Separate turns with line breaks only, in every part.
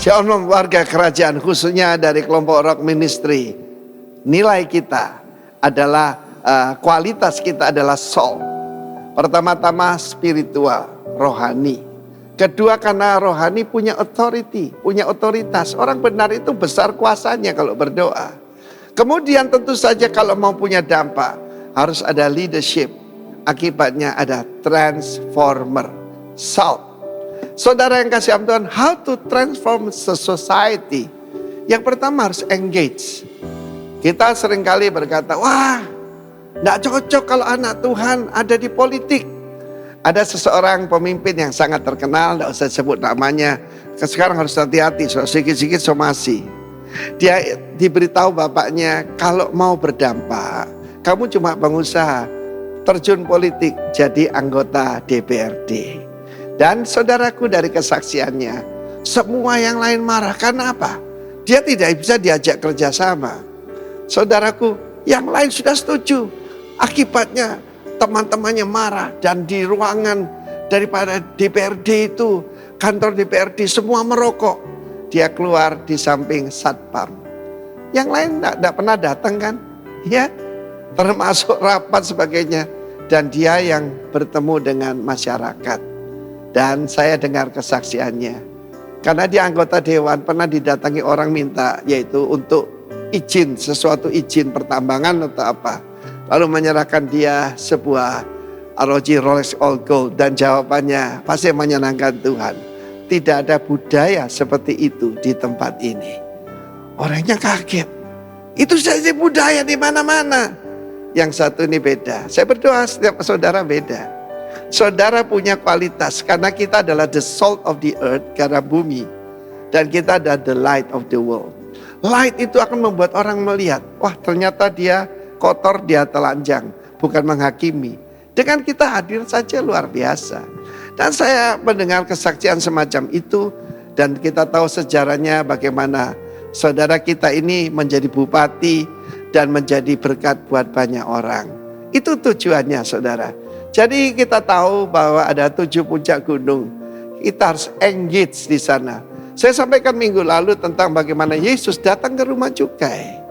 Shalom warga kerajaan, khususnya dari kelompok Rock Ministry. Nilai kita adalah, kualitas kita adalah soul. Pertama-tama spiritual, rohani. Kedua karena rohani punya authority, punya otoritas. Orang benar itu besar kuasanya kalau berdoa. Kemudian tentu saja kalau mau punya dampak, harus ada leadership. Akibatnya ada transformer, salt. Saudara yang kasih Tuhan, how to transform the society? Yang pertama harus engage. Kita seringkali berkata, wah, tidak cocok kalau anak Tuhan ada di politik. Ada seseorang pemimpin yang sangat terkenal, tidak usah sebut namanya. Sekarang harus hati-hati, sikit-sikit somasi. Dia diberitahu bapaknya, kalau mau berdampak, kamu cuma pengusaha, terjun politik, jadi anggota DPRD. Dan saudaraku dari kesaksiannya, semua yang lain marah. Karena apa? Dia tidak bisa diajak kerjasama. Saudaraku, yang lain sudah setuju. Akibatnya teman-temannya marah. Dan di ruangan daripada DPRD itu, kantor DPRD semua merokok. Dia keluar di samping satpam. Yang lain tidak pernah datang kan? Ya, termasuk rapat sebagainya. Dan dia yang bertemu dengan masyarakat. Dan saya dengar kesaksiannya. Karena dia anggota dewan, pernah didatangi orang minta, yaitu untuk izin, sesuatu izin pertambangan atau apa. Lalu menyerahkan dia sebuah ROG Rolex All Gold. Dan jawabannya pasti menyenangkan Tuhan. Tidak ada budaya seperti itu di tempat ini. Orangnya kaget. Itu saja budaya di mana-mana. Yang satu ini beda. Saya berdoa setiap saudara beda. Saudara punya kualitas karena kita adalah the salt of the earth, garam bumi. Dan kita adalah the light of the world. Light itu akan membuat orang melihat, wah ternyata dia kotor, dia telanjang, bukan menghakimi. Dengan kita hadir saja luar biasa. Dan saya mendengar kesaksian semacam itu. Dan kita tahu sejarahnya bagaimana saudara kita ini menjadi bupati dan menjadi berkat buat banyak orang. Itu tujuannya saudara. Jadi kita tahu bahwa ada 7 puncak gunung. Kita harus engage di sana. Saya sampaikan minggu lalu tentang bagaimana Yesus datang ke rumah cukai.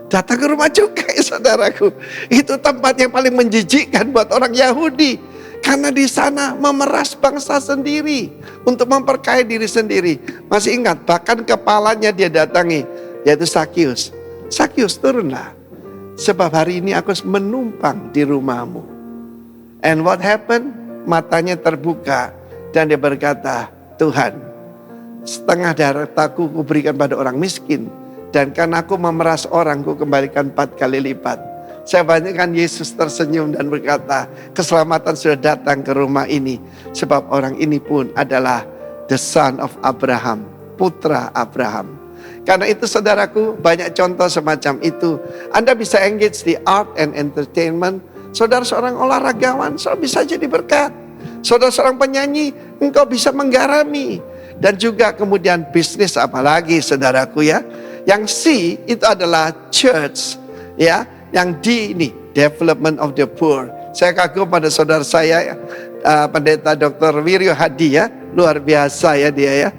Datang ke rumah cukai saudaraku. Itu tempat yang paling menjijikkan buat orang Yahudi. Karena di sana memeras bangsa sendiri. Untuk memperkaya diri sendiri. Masih ingat bahkan kepalanya dia datangi. Yaitu Sakius. Sakius turunlah. Sebab hari ini aku menumpang di rumahmu. And what happened? Matanya terbuka dan dia berkata, Tuhan, setengah darahku kuberikan pada orang miskin. Dan karena aku memeras orang, ku kembalikan 4 kali lipat. Saya bayangkan Yesus tersenyum dan berkata, keselamatan sudah datang ke rumah ini. Sebab orang ini pun adalah the son of Abraham, putra Abraham. Karena itu saudaraku, banyak contoh semacam itu. Anda bisa engage di art and entertainment. Saudara seorang olahragawan, saudara bisa jadi berkat. Saudara seorang penyanyi, engkau bisa menggarami. Dan juga kemudian bisnis apalagi saudaraku ya. Yang C itu adalah church ya. Yang D ini development of the poor. Saya kagum pada saudara saya pendeta Dr. Wiryo Hadi ya. Luar biasa ya dia ya.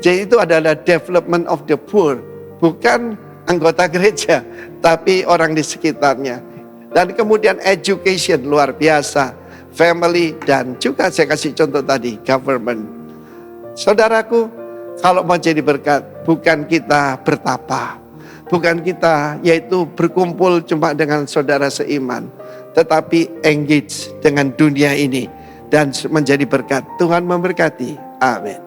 Jadi itu adalah development of the poor. Bukan anggota gereja, tapi orang di sekitarnya. Dan kemudian education luar biasa. Family dan juga saya kasih contoh tadi government. Saudaraku, kalau mau jadi berkat, bukan kita bertapa. Bukan kita yaitu berkumpul cuma dengan saudara seiman. Tetapi engage dengan dunia ini. Dan menjadi berkat. Tuhan memberkati. Amin.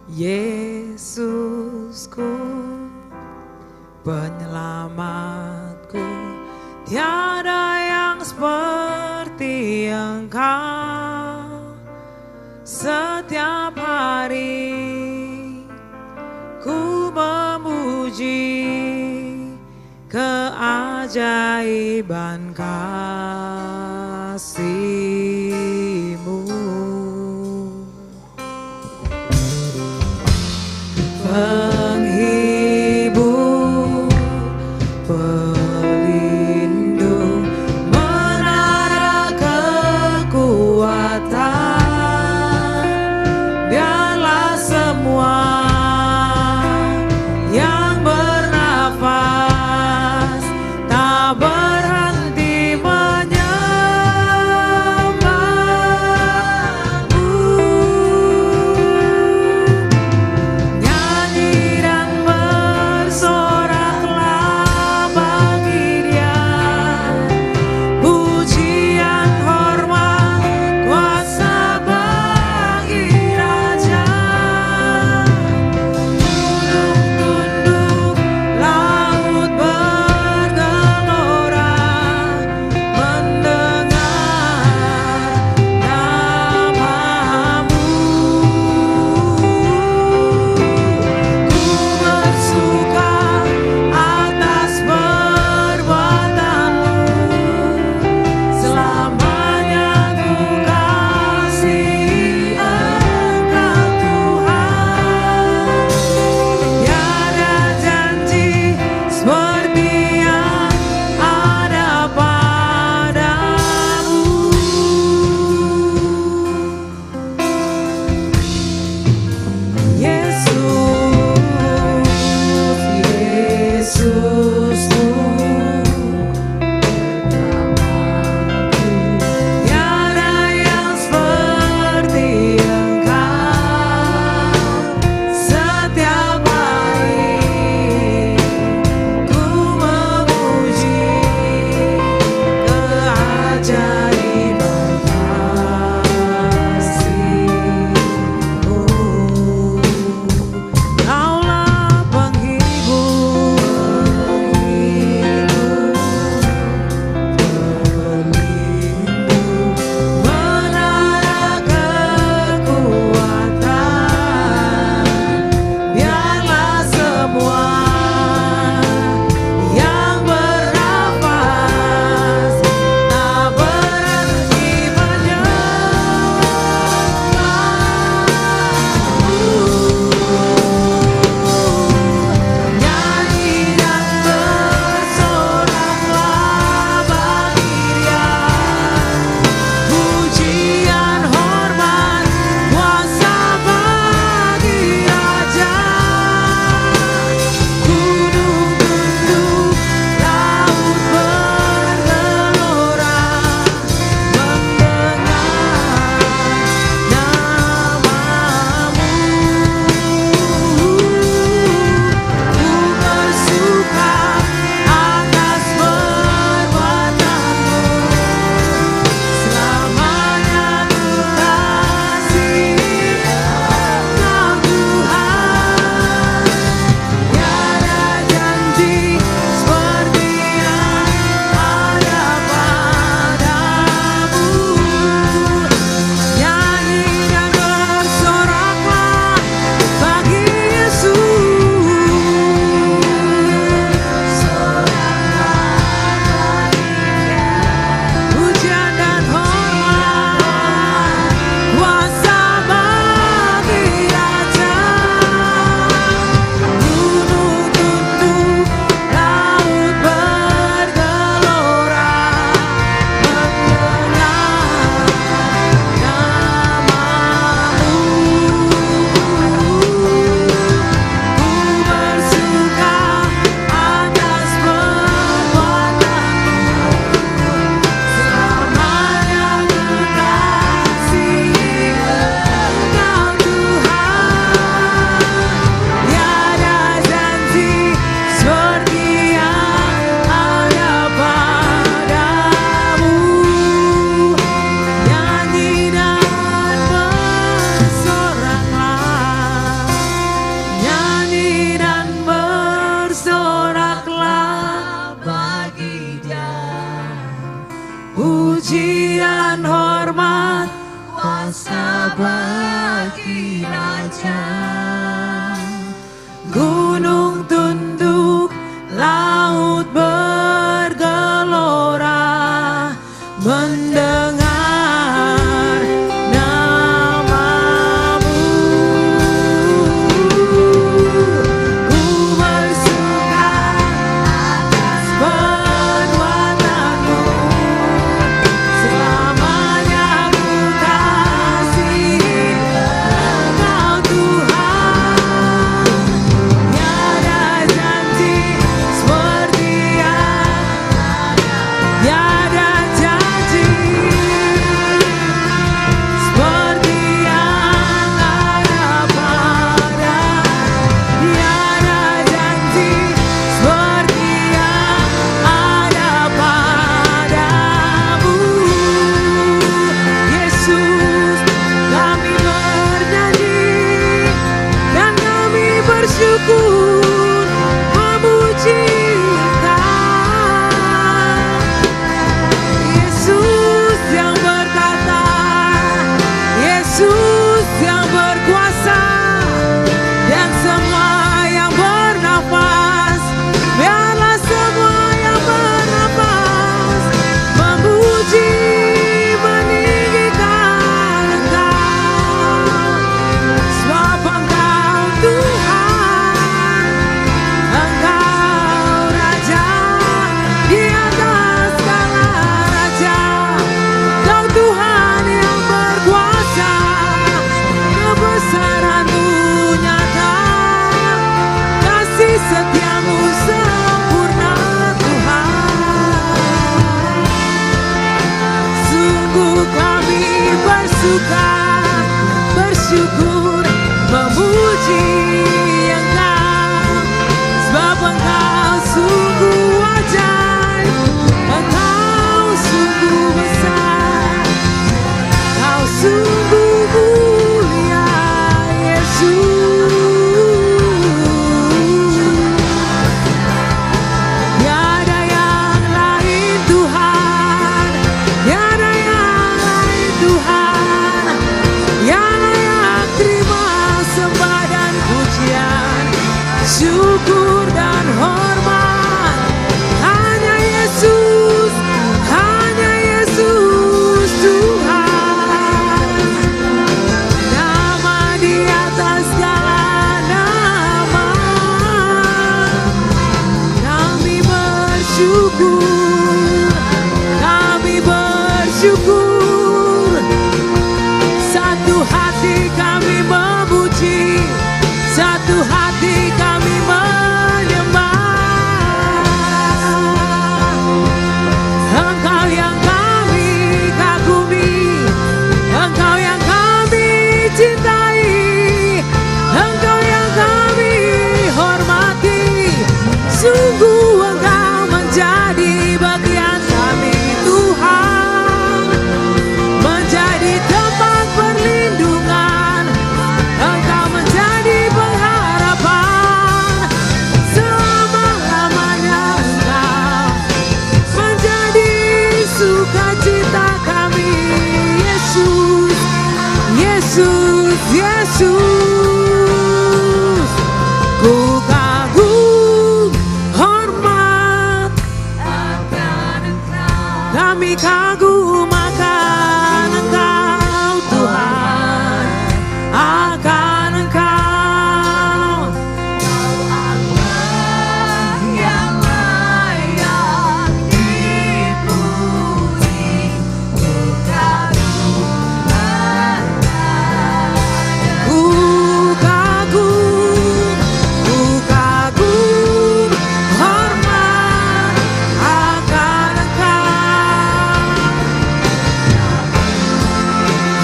Yesusku, penyelamatku, tiada yang seperti Engkau. Setiap hari ku memuji keajaiban kasih-Mu. Penghibur, pelindung, menara kekuatan, biarlah semua yang bernafas tak berhenti menyanyikan bersyukur, satu hati kami memuji, satu hati kami menyembah. Engkau yang kami kagumi, Engkau yang kami cintai, Engkau yang kami hormati. Sungguh Engkau menjadi bagian kami Tuhan, menjadi tempat perlindungan. Engkau menjadi pengharapan, selama-lamanya Engkau menjadi sukacita kami. Yesus, Yesus, Yesus, ku kagum hormat akan Engkau. Kami kagum akan Engkau Tuhan, akan Engkau. Allah yang layak dipuji, ku kagum hormat akan Engkau.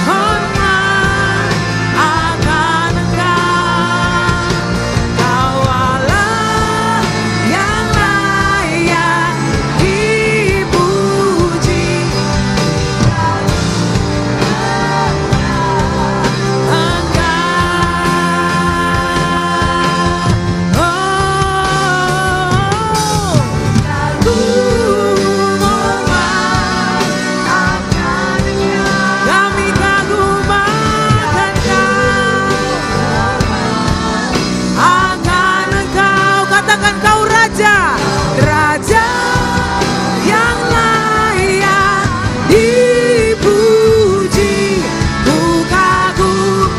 Hormat akan Engkau. Kau Allah yang layak dipuji, kami kagum akan Engkau. Katakan Kau Raja, Raja yang layak dipuji, ku kagum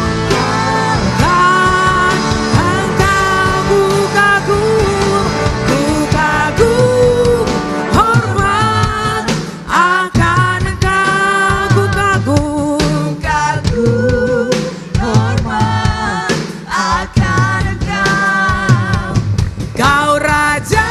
akan Engkau. Ku kagum hormat akan Engkau. Ku kagum hormat akan Engkau. Kau Raja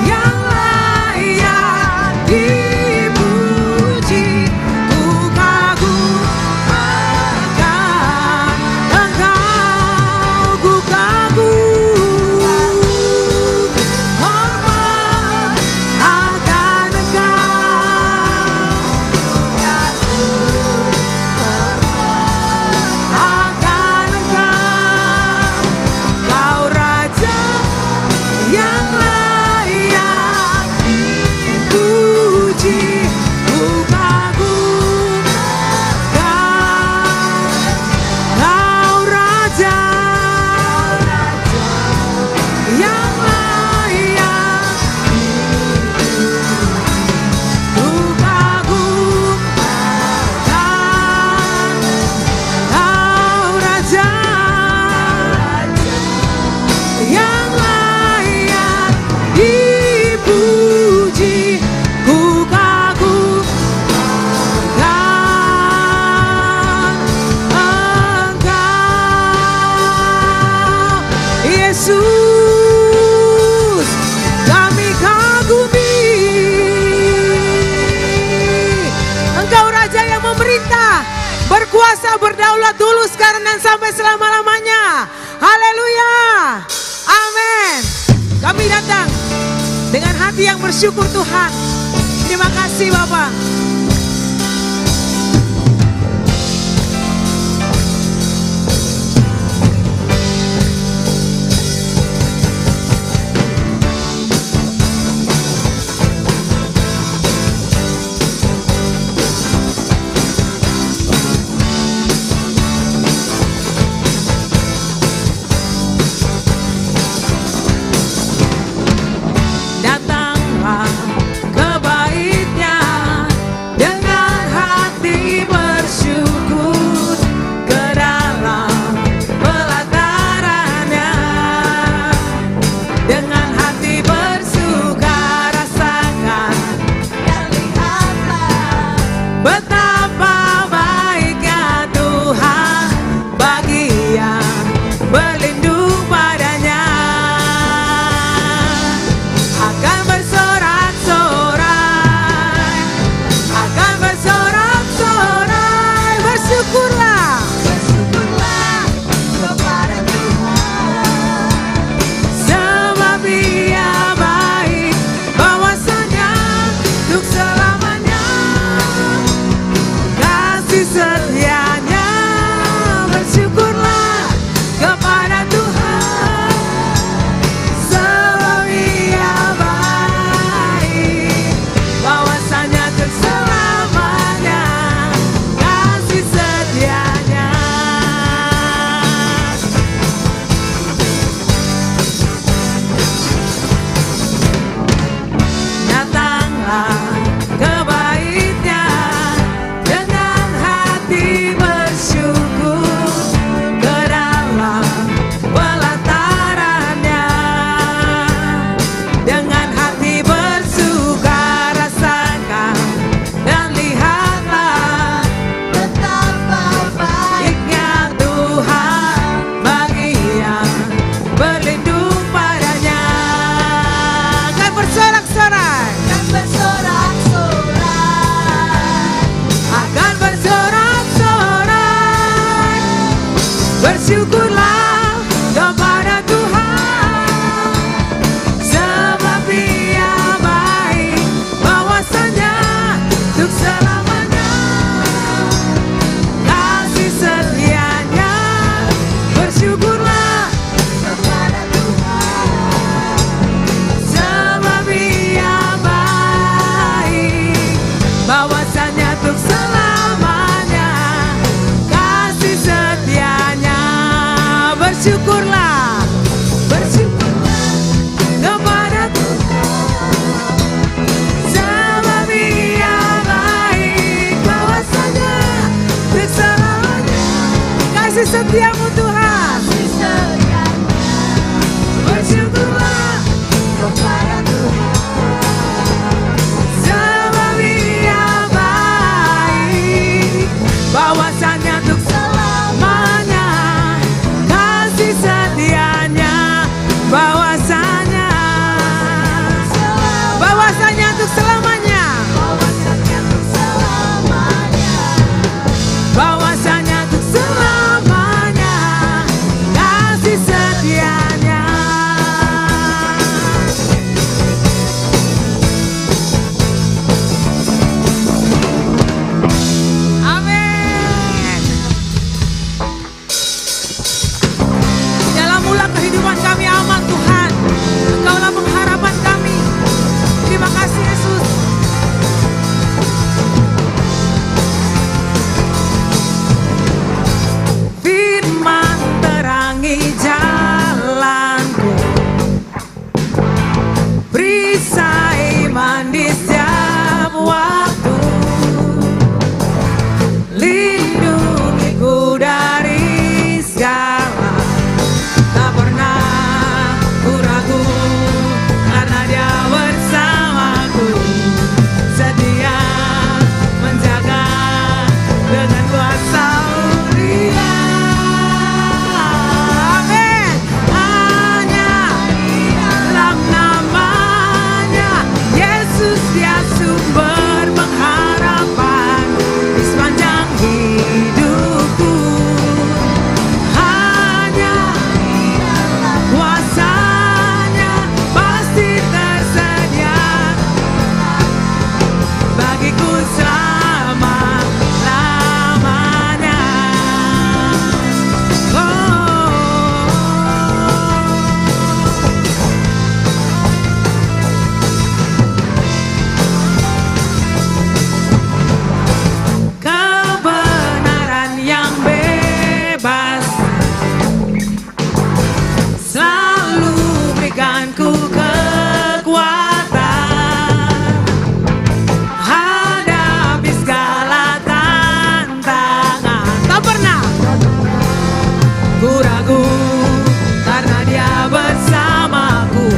yang layak dipuji, ku kagum akan Engkau. Ku kagum hormat akan Engkau. Akan Engkau. Kau Raja yang layak dipuji, ku kagum Kau Raja yang layak, ku kagum Kau Raja yang layak dipuji, ku kagum Engkau. Yesus, kami kagumi. Engkau Raja yang memerintah, berkuasa, berdaulat dulu, sekarang dan sampai selama-lamanya. Haleluya. Amin. Kami datang dengan hati yang bersyukur Tuhan. Terima kasih Bapak. Datanglah ke baitnya Bersyukurlah kepada Tuhan, sebab Dia baik, bahwasanya untuk selamanya kasih setianya. Bersyukurlah kepada Tuhan, sebab Dia baik, bahwasanya untuk selamanya kasih setianya. Bersyukurlah, bersyukurlah kepada Tuhan, sebab Dia baik, bahwasanya untuk selamanya kasih setiamu Tuhan. Bersyukurlah kepada Tuhan, sebab Dia baik, bahwasanya untuk selamanya kasih setianya. Bahwasanya untuk selamanya, bahwasanya untuk selamanya kasih setianya. Amin. Dalam mula kehidupan kami aman Tuhan, Engkaulah pengharapan kami. Terima kasih Yesus. Firman terangi jalanku, perisai iman di setiap waktu, lindungiku dari segala. Tak pernah ku ragu, karena Dia bersamaku, setia menjaga dengan kuasa Dia. Amin. Hanya dalam namanya Yesus, Dia sumber pengharapan di sepanjang hidupku. Hanya kuasanya pasti tersedia bagiku selama-lamanya. Kebenaran yang bebas selalu berikanku kekuatan hadapi segala tantangan. Tak pernah ku ragu, karena Dia bersamaku.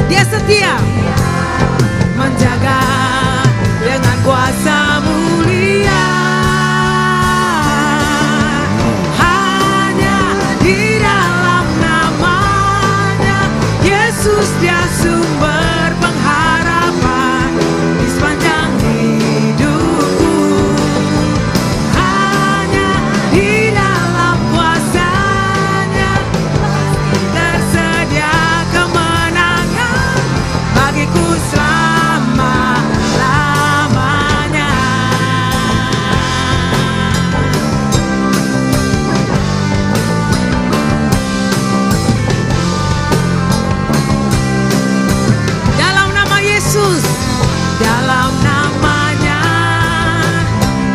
Dia setia menjaga dengan kuasa mulia. Hanya di dalam namanya Yesus, Dia sumber pengharapan di sepanjang hidupku. Hanya di dalam kuasanya tersedia kemenangan bagiku selama-lamanya. Dalam nama Yesus, dalam namanya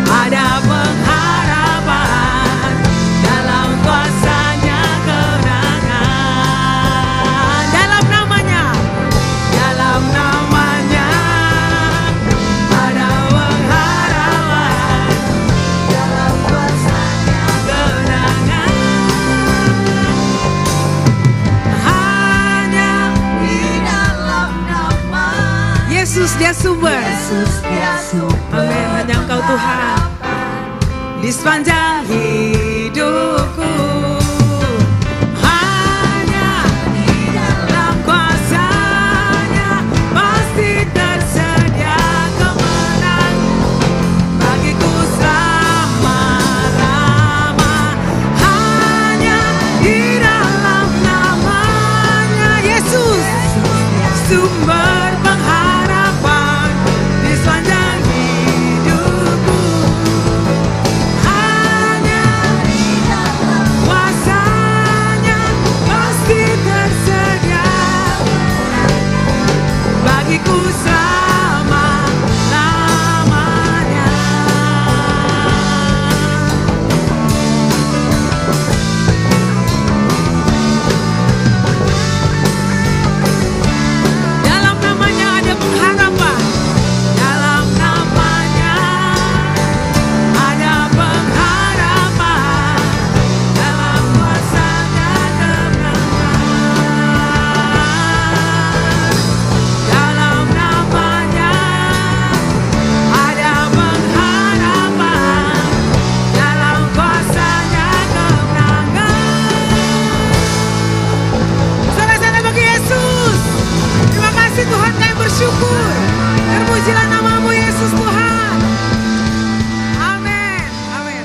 ada pengharapan, dalam kuasanya kemenangan. Dalam namanya ada pengharapan, dalam kuasanya kemenangan. Hanya di dalam nama Yesus, Dia sumber. Amin. Hanya Engkau Tuhan di sepanjang hidupku. Hanya di dalam kuasanya pasti tersedia kemenangan bagiku selama-lama. Hanya sumber pengharapan di sepanjang hidupku. Hanya kuasa-Nya pasti tersedia bagiku selama-lamanya. Dalam namanya ada pengharapan. Dalam namanya ada pengharapan. Dalam kuasa-Nya kemenangan. Dalam namanya ada pengharapan. Dalam kuasa-Nya kemenangan. Saudara-saudara, bagi Yesus. Terima kasih Tuhan, kami bersyukur. Terpujilah nama-Mu Yesus Tuhan. Amin. Amin.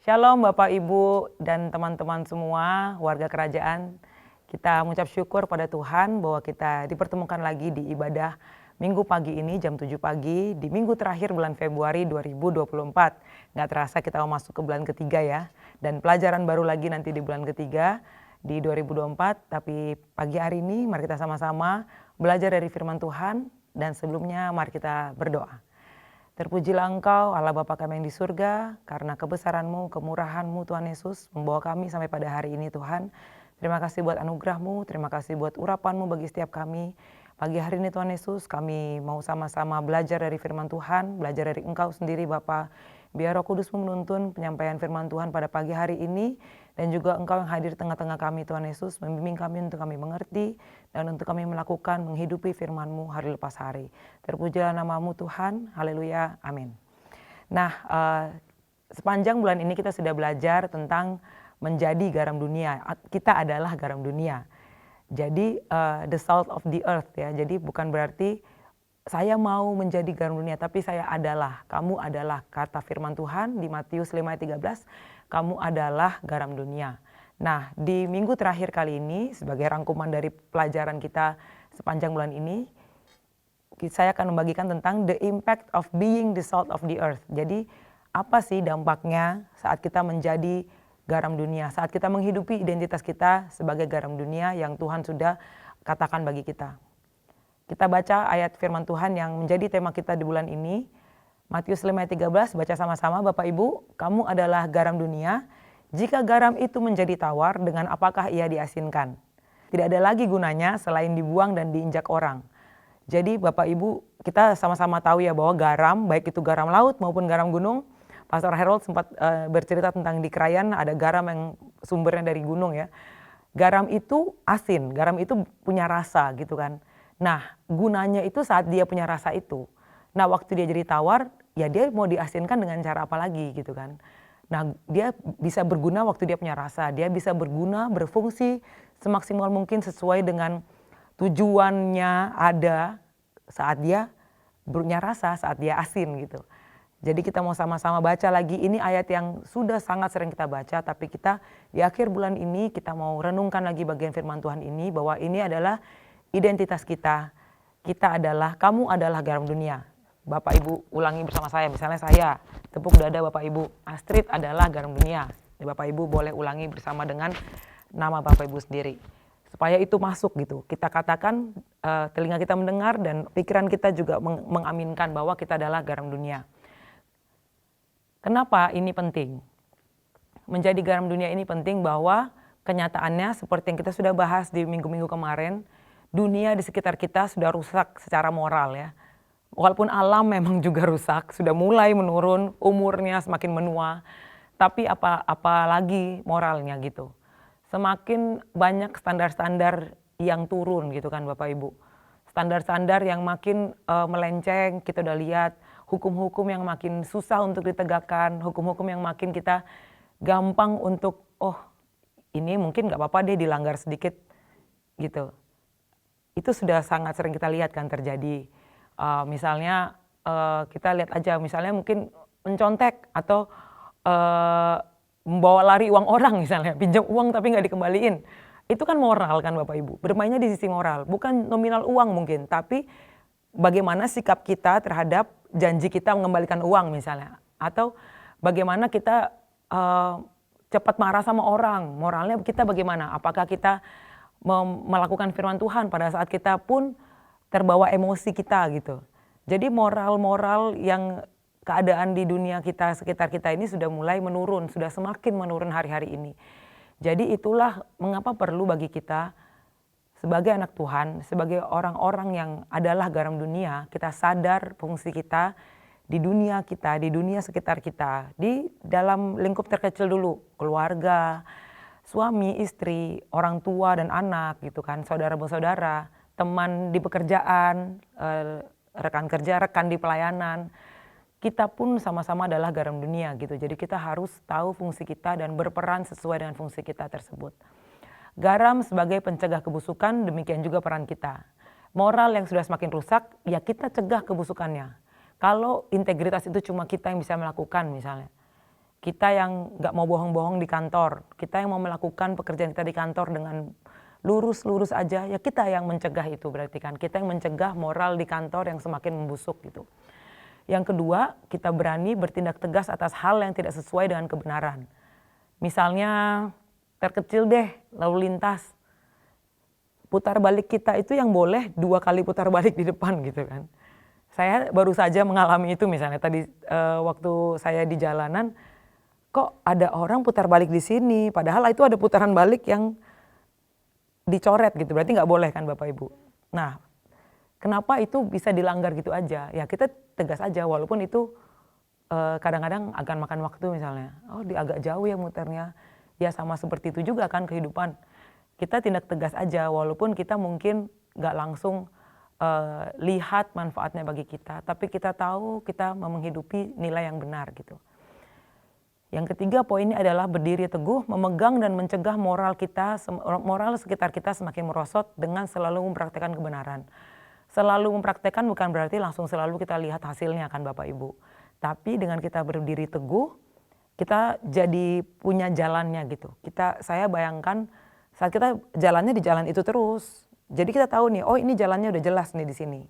Shalom Bapak Ibu dan teman-teman semua warga kerajaan. Kita mengucap syukur pada Tuhan bahwa kita dipertemukan lagi di ibadah Minggu pagi ini jam 7 pagi di minggu terakhir bulan Februari 2024. Nggak terasa kita mau masuk ke bulan ketiga ya. Dan pelajaran baru lagi nanti di bulan ketiga di 2024. Tapi pagi hari ini mari kita sama-sama belajar dari firman Tuhan. Dan sebelumnya mari kita berdoa. Terpujilah Engkau Allah Bapa kami yang di surga, karena kebesaran-Mu, kemurahan-Mu Tuhan Yesus membawa kami sampai pada hari ini Tuhan. Terima kasih buat anugerah-Mu, terima kasih buat urapan-Mu bagi setiap kami. Pagi hari ini Tuhan Yesus kami mau sama-sama belajar dari firman Tuhan, belajar dari Engkau sendiri Bapa. Biar Roh Kudus-Mu menuntun penyampaian firman Tuhan pada pagi hari ini. Dan juga Engkau yang hadir tengah-tengah kami Tuhan Yesus, membimbing kami untuk kami mengerti dan untuk kami melakukan, menghidupi firman-Mu hari lepas hari. Terpujilah nama-Mu Tuhan, haleluya, amin. Nah, sepanjang bulan ini kita sudah belajar tentang menjadi garam dunia. Kita adalah garam dunia. Jadi the salt of the earth ya. Jadi bukan berarti saya mau menjadi garam dunia, tapi saya adalah, kamu adalah, kata firman Tuhan di Matius 5:13, kamu adalah garam dunia. Nah, di minggu terakhir kali ini sebagai rangkuman dari pelajaran kita sepanjang bulan ini, saya akan membagikan tentang the impact of being the salt of the earth. Jadi apa sih dampaknya saat kita menjadi garam dunia, saat kita menghidupi identitas kita sebagai garam dunia yang Tuhan sudah katakan bagi kita. Kita baca ayat firman Tuhan yang menjadi tema kita di bulan ini. Matius 5:13, baca sama-sama Bapak Ibu. Kamu adalah garam dunia. Jika garam itu menjadi tawar, dengan apakah ia diasinkan? Tidak ada lagi gunanya selain dibuang dan diinjak orang. Jadi Bapak Ibu, kita sama-sama tahu ya bahwa garam, baik itu garam laut maupun garam gunung. Pastor Harold sempat bercerita tentang di Krayan ada garam yang sumbernya dari gunung ya. Garam itu asin, garam itu punya rasa gitu kan. Nah, gunanya itu saat dia punya rasa itu. Nah, waktu dia jadi tawar, ya dia mau diasinkan dengan cara apa lagi gitu kan. Nah, dia bisa berguna waktu dia punya rasa. Dia bisa berguna, berfungsi semaksimal mungkin sesuai dengan tujuannya ada saat dia punya rasa, saat dia asin gitu. Jadi kita mau sama-sama baca lagi, ini ayat yang sudah sangat sering kita baca, tapi kita di akhir bulan ini kita mau renungkan lagi bagian firman Tuhan ini, bahwa ini adalah identitas kita. Kita adalah, kamu adalah garam dunia. Bapak Ibu ulangi bersama saya, misalnya saya, tepuk dada Bapak Ibu, Astrid adalah garam dunia. Bapak Ibu boleh ulangi bersama dengan nama Bapak Ibu sendiri. Supaya itu masuk gitu, kita katakan, telinga kita mendengar dan pikiran kita juga mengaminkan bahwa kita adalah garam dunia. Kenapa ini penting? Menjadi garam dunia ini penting bahwa kenyataannya seperti yang kita sudah bahas di minggu-minggu kemarin, dunia di sekitar kita sudah rusak secara moral ya. Walaupun alam memang juga rusak, sudah mulai menurun, umurnya semakin menua, tapi apalagi moralnya gitu. Semakin banyak standar-standar yang turun gitu kan Bapak Ibu. Standar-standar yang makin melenceng, kita udah lihat. Hukum-hukum yang makin susah untuk ditegakkan, hukum-hukum yang makin kita gampang untuk, oh ini mungkin gak apa-apa deh dilanggar sedikit gitu. Itu sudah sangat sering kita lihat kan terjadi. Misalnya kita lihat aja, misalnya mungkin mencontek atau membawa lari uang orang misalnya, pinjam uang tapi gak dikembaliin. Itu kan moral kan Bapak Ibu, bermainnya di sisi moral, bukan nominal uang mungkin, tapi bagaimana sikap kita terhadap janji kita mengembalikan uang misalnya. Atau bagaimana kita cepat marah sama orang, moralnya kita bagaimana, apakah kita melakukan firman Tuhan pada saat kita pun terbawa emosi kita gitu. Jadi moral-moral yang keadaan di dunia kita, sekitar kita ini sudah mulai menurun, sudah semakin menurun hari-hari ini. Jadi itulah mengapa perlu bagi kita sebagai anak Tuhan, sebagai orang-orang yang adalah garam dunia, kita sadar fungsi kita di dunia kita, di dunia sekitar kita, di dalam lingkup terkecil dulu, keluarga, suami, istri, orang tua dan anak gitu kan, saudara-saudara, teman di pekerjaan, rekan kerja, rekan di pelayanan. Kita pun sama-sama adalah garam dunia gitu. Jadi kita harus tahu fungsi kita dan berperan sesuai dengan fungsi kita tersebut. Garam sebagai pencegah kebusukan, demikian juga peran kita. Moral yang sudah semakin rusak, ya kita cegah kebusukannya. Kalau integritas itu cuma kita yang bisa melakukan misalnya. Kita yang nggak mau bohong-bohong di kantor, kita yang mau melakukan pekerjaan kita di kantor dengan lurus-lurus aja, ya kita yang mencegah itu berarti kan. Kita yang mencegah moral di kantor yang semakin membusuk gitu. Yang kedua, kita berani bertindak tegas atas hal yang tidak sesuai dengan kebenaran. Misalnya terkecil deh, lalu lintas. Putar balik kita itu yang boleh 2 kali putar balik di depan gitu kan. Saya baru saja mengalami itu misalnya tadi waktu saya di jalanan, kok ada orang putar balik di sini, padahal itu ada putaran balik yang dicoret gitu, berarti nggak boleh kan Bapak Ibu. Nah, kenapa itu bisa dilanggar gitu aja? Ya kita tegas aja, walaupun itu kadang-kadang akan makan waktu misalnya. Oh, agak jauh ya muternya. Ya sama seperti itu juga kan kehidupan. Kita tindak tegas aja, walaupun kita mungkin nggak langsung lihat manfaatnya bagi kita, tapi kita tahu kita menghidupi nilai yang benar gitu. Yang ketiga poinnya adalah berdiri teguh, memegang dan mencegah moral kita, moral sekitar kita semakin merosot dengan selalu mempraktekkan kebenaran. Selalu mempraktekkan bukan berarti langsung selalu kita lihat hasilnya kan Bapak Ibu. Tapi dengan kita berdiri teguh, kita jadi punya jalannya gitu. Saya bayangkan saat kita jalannya di jalan itu terus. Jadi kita tahu nih, oh ini jalannya udah jelas nih di sini.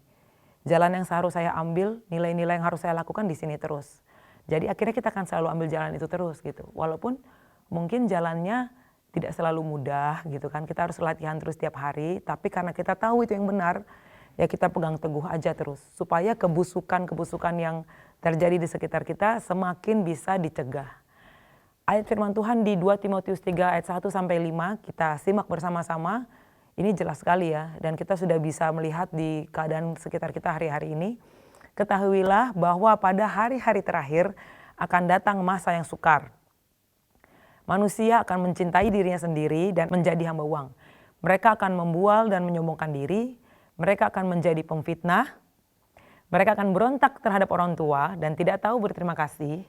Jalan yang seharusnya saya ambil, nilai-nilai yang harus saya lakukan di sini terus. Jadi akhirnya kita akan selalu ambil jalan itu terus gitu. Walaupun mungkin jalannya tidak selalu mudah gitu kan. Kita harus latihan terus tiap hari. Tapi karena kita tahu itu yang benar, ya kita pegang teguh aja terus. Supaya kebusukan-kebusukan yang terjadi di sekitar kita semakin bisa dicegah. Ayat firman Tuhan di 2 Timotius 3 ayat 1-5 kita simak bersama-sama. Ini jelas sekali ya, dan kita sudah bisa melihat di keadaan sekitar kita hari-hari ini. Ketahuilah bahwa pada hari-hari terakhir akan datang masa yang sukar. Manusia akan mencintai dirinya sendiri dan menjadi hamba uang. Mereka akan membual dan menyombongkan diri. Mereka akan menjadi pemfitnah. Mereka akan berontak terhadap orang tua dan tidak tahu berterima kasih.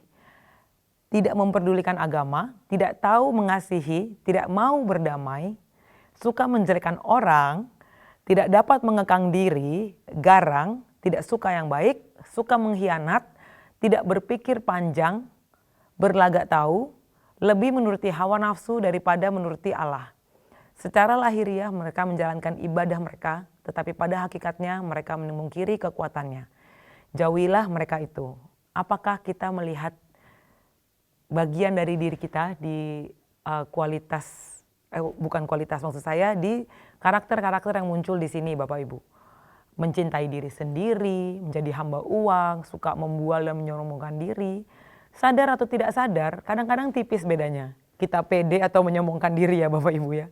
Tidak memperdulikan agama, tidak tahu mengasihi, tidak mau berdamai, suka menjelekkan orang, tidak dapat mengekang diri, garang, tidak suka yang baik, suka mengkhianat, tidak berpikir panjang, berlagak tahu, lebih menuruti hawa nafsu daripada menuruti Allah. Secara lahiriah mereka menjalankan ibadah mereka, tetapi pada hakikatnya mereka memungkiri kekuatannya. Jauhilah mereka itu. Apakah kita melihat bagian dari diri kita di bukan kualitas maksud saya, di karakter-karakter yang muncul di sini Bapak Ibu. Mencintai diri sendiri, menjadi hamba uang, suka membual dan menyombongkan diri. Sadar atau tidak sadar, kadang-kadang tipis bedanya. Kita pede atau menyombongkan diri ya Bapak Ibu ya.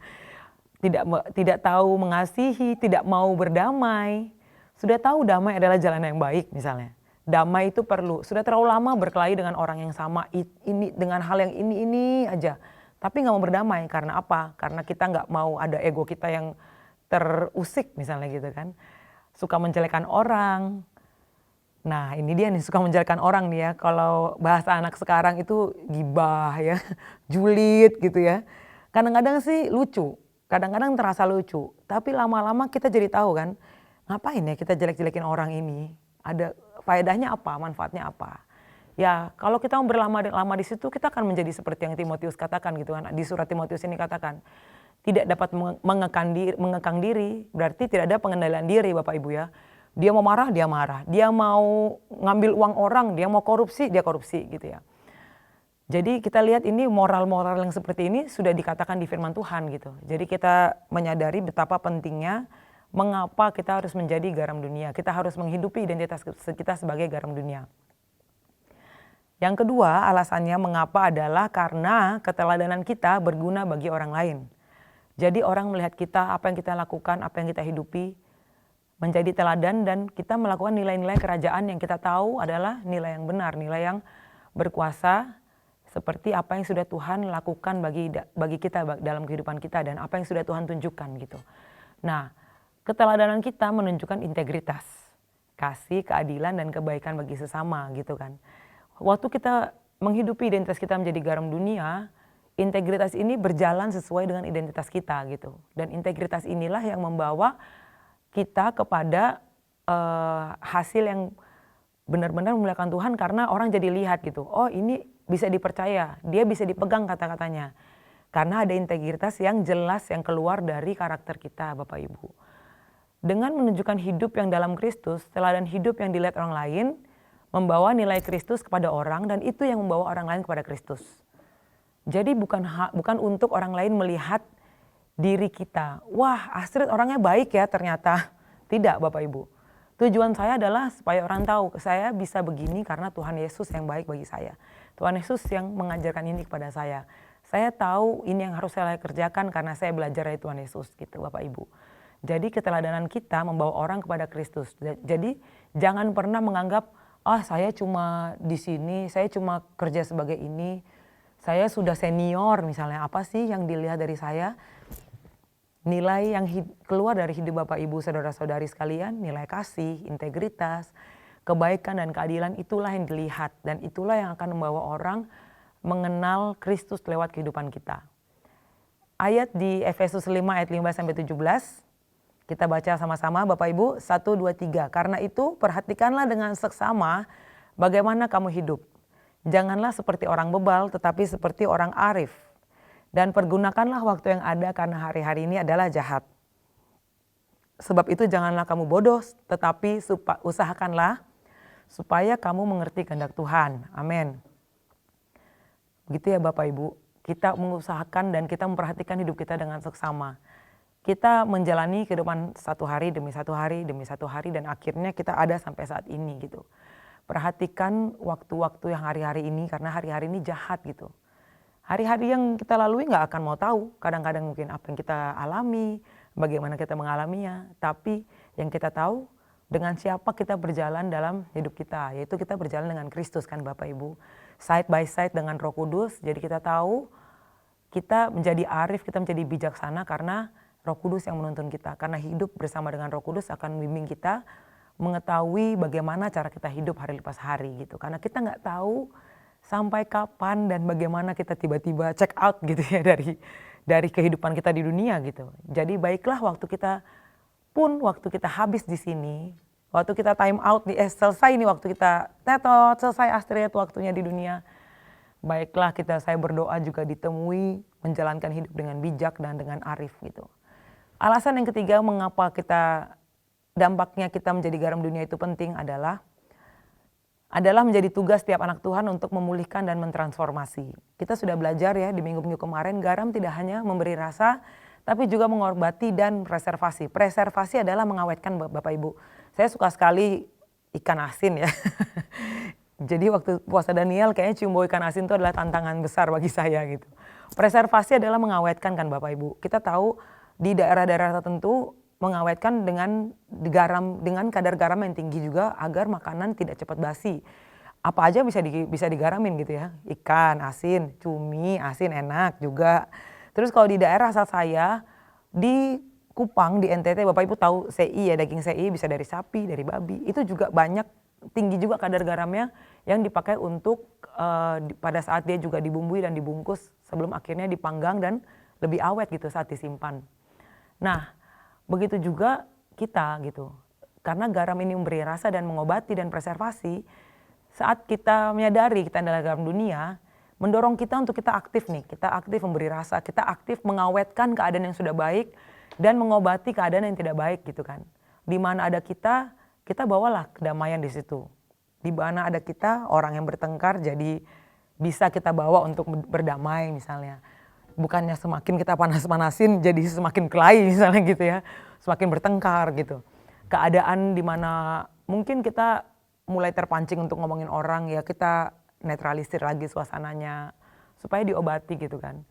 Tidak tahu mengasihi, tidak mau berdamai. Sudah tahu damai adalah jalan yang baik misalnya. Damai itu perlu, sudah terlalu lama berkelahi dengan orang yang sama, ini dengan hal yang ini aja. Tapi nggak mau berdamai, karena apa? Karena kita nggak mau ada ego kita yang terusik misalnya gitu kan. Suka menjelekkan orang. Nah ini dia nih, suka menjelekkan orang nih ya. Kalau bahasa anak sekarang itu gibah ya, julid gitu ya. Kadang-kadang sih lucu, kadang-kadang terasa lucu. Tapi lama-lama kita jadi tahu kan, ngapain ya kita jelek-jelekin orang ini? Ada faedahnya apa, manfaatnya apa? Ya kalau kita mau berlama-lama di situ, kita akan menjadi seperti yang Timotius katakan gitu kan. Di surat Timotius ini katakan, tidak dapat mengekang diri, berarti tidak ada pengendalian diri Bapak Ibu ya. Dia mau marah, dia marah. Dia mau ngambil uang orang, dia mau korupsi, dia korupsi gitu ya. Jadi kita lihat ini moral-moral yang seperti ini sudah dikatakan di firman Tuhan gitu. Jadi kita menyadari betapa pentingnya mengapa kita harus menjadi garam dunia. Kita harus menghidupi identitas kita sebagai garam dunia. Yang kedua alasannya mengapa adalah karena keteladanan kita berguna bagi orang lain. Jadi orang melihat kita, apa yang kita lakukan, apa yang kita hidupi, menjadi teladan dan kita melakukan nilai-nilai kerajaan yang kita tahu adalah nilai yang benar, nilai yang berkuasa, seperti apa yang sudah Tuhan lakukan bagi kita dalam kehidupan kita dan apa yang sudah Tuhan tunjukkan gitu. Nah, keteladanan kita menunjukkan integritas, kasih, keadilan dan kebaikan bagi sesama gitu kan. Waktu kita menghidupi identitas kita menjadi garam dunia, integritas ini berjalan sesuai dengan identitas kita gitu. Dan integritas inilah yang membawa kita kepada hasil yang benar-benar memuliakan Tuhan karena orang jadi lihat gitu. Oh ini bisa dipercaya, dia bisa dipegang kata-katanya. Karena ada integritas yang jelas yang keluar dari karakter kita Bapak Ibu. Dengan menunjukkan hidup yang dalam Kristus, teladan hidup yang dilihat orang lain, membawa nilai Kristus kepada orang dan itu yang membawa orang lain kepada Kristus. Jadi bukan untuk orang lain melihat diri kita. Wah Astrid orangnya baik ya ternyata. Tidak Bapak Ibu. Tujuan saya adalah supaya orang tahu saya bisa begini karena Tuhan Yesus yang baik bagi saya. Tuhan Yesus yang mengajarkan ini kepada saya. Saya tahu ini yang harus saya kerjakan karena saya belajar dari Tuhan Yesus gitu Bapak Ibu. Jadi keteladanan kita membawa orang kepada Kristus. Jadi jangan pernah menganggap saya cuma di sini, saya cuma kerja sebagai ini. Saya sudah senior misalnya, apa sih yang dilihat dari saya? Nilai yang keluar dari hidup Bapak Ibu saudara-saudari sekalian, nilai kasih, integritas, kebaikan dan keadilan itulah yang dilihat. Dan itulah yang akan membawa orang mengenal Kristus lewat kehidupan kita. Ayat di Efesus 5 ayat 5-17, kita baca sama-sama Bapak Ibu, 1, 2, 3. Karena itu perhatikanlah dengan seksama bagaimana kamu hidup. Janganlah seperti orang bebal tetapi seperti orang arif. Dan pergunakanlah waktu yang ada karena hari-hari ini adalah jahat. Sebab itu janganlah kamu bodoh tetapi usahakanlah supaya kamu mengerti kehendak Tuhan. Amin. Begitu ya Bapak Ibu, kita mengusahakan dan kita memperhatikan hidup kita dengan seksama. Kita menjalani kehidupan satu hari demi satu hari demi satu hari dan akhirnya kita ada sampai saat ini gitu. Perhatikan waktu-waktu yang hari-hari ini karena hari-hari ini jahat gitu. Hari-hari yang kita lalui nggak akan mau tahu. Kadang-kadang mungkin apa yang kita alami, bagaimana kita mengalaminya. Tapi yang kita tahu dengan siapa kita berjalan dalam hidup kita. Yaitu kita berjalan dengan Kristus kan Bapak Ibu. Side by side dengan Roh Kudus. Jadi kita tahu kita menjadi arif, kita menjadi bijaksana karena Roh Kudus yang menuntun kita. Karena hidup bersama dengan Roh Kudus akan membimbing kita mengetahui bagaimana cara kita hidup hari lepas hari gitu. Karena kita nggak tahu sampai kapan dan bagaimana kita tiba-tiba check out gitu ya dari kehidupan kita di dunia gitu. Jadi baiklah waktu kita habis di sini, waktu kita time out selesai ini waktu kita selesai Astrid waktunya di dunia. Baiklah saya berdoa juga ditemui menjalankan hidup dengan bijak dan dengan arif gitu. Alasan yang ketiga mengapa dampaknya kita menjadi garam dunia itu penting adalah menjadi tugas setiap anak Tuhan untuk memulihkan dan mentransformasi. Kita sudah belajar ya di minggu-minggu kemarin, garam tidak hanya memberi rasa, tapi juga mengobati dan preservasi. Preservasi adalah mengawetkan Bapak Ibu. Saya suka sekali ikan asin ya. Jadi waktu puasa Daniel kayaknya cium bau ikan asin itu adalah tantangan besar bagi saya gitu. Preservasi adalah mengawetkan kan Bapak Ibu. Kita tahu di daerah-daerah tertentu mengawetkan dengan kadar garam yang tinggi juga agar makanan tidak cepat basi. Apa aja bisa digaramin gitu ya. Ikan, asin, cumi, asin enak juga. Terus kalau di daerah asal saya di Kupang di NTT Bapak Ibu tahu CI ya, daging CI bisa dari sapi, dari babi. Itu juga tinggi juga kadar garamnya yang dipakai untuk pada saat dia juga dibumbui dan dibungkus sebelum akhirnya dipanggang dan lebih awet gitu saat disimpan. Nah, begitu juga kita gitu. Karena garam ini memberi rasa dan mengobati dan preservasi, saat kita menyadari kita adalah garam dunia, mendorong kita untuk kita aktif nih, kita aktif memberi rasa, kita aktif mengawetkan keadaan yang sudah baik dan mengobati keadaan yang tidak baik gitu kan. Di mana ada kita bawalah kedamaian di situ. Di mana ada kita, orang yang bertengkar jadi bisa kita bawa untuk berdamai misalnya. Bukannya semakin kita panas-panasin jadi semakin kelahi misalnya gitu ya. Semakin bertengkar gitu. Keadaan di mana mungkin kita mulai terpancing untuk ngomongin orang, ya kita netralisir lagi suasananya supaya diobati gitu kan.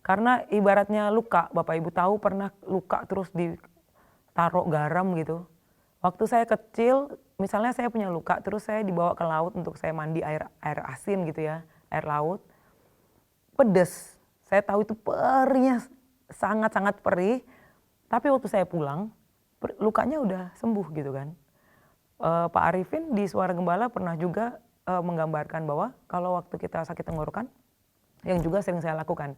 Karena ibaratnya luka, Bapak Ibu tahu pernah luka terus ditaruh garam gitu. Waktu saya kecil, misalnya saya punya luka, terus saya dibawa ke laut untuk saya mandi air asin gitu ya, air laut. Pedes, saya tahu itu perihnya sangat-sangat perih, tapi waktu saya pulang, lukanya udah sembuh gitu kan. Pak Arifin di Suara Gembala pernah juga menggambarkan bahwa kalau waktu kita sakit tenggorokan, yang juga sering saya lakukan,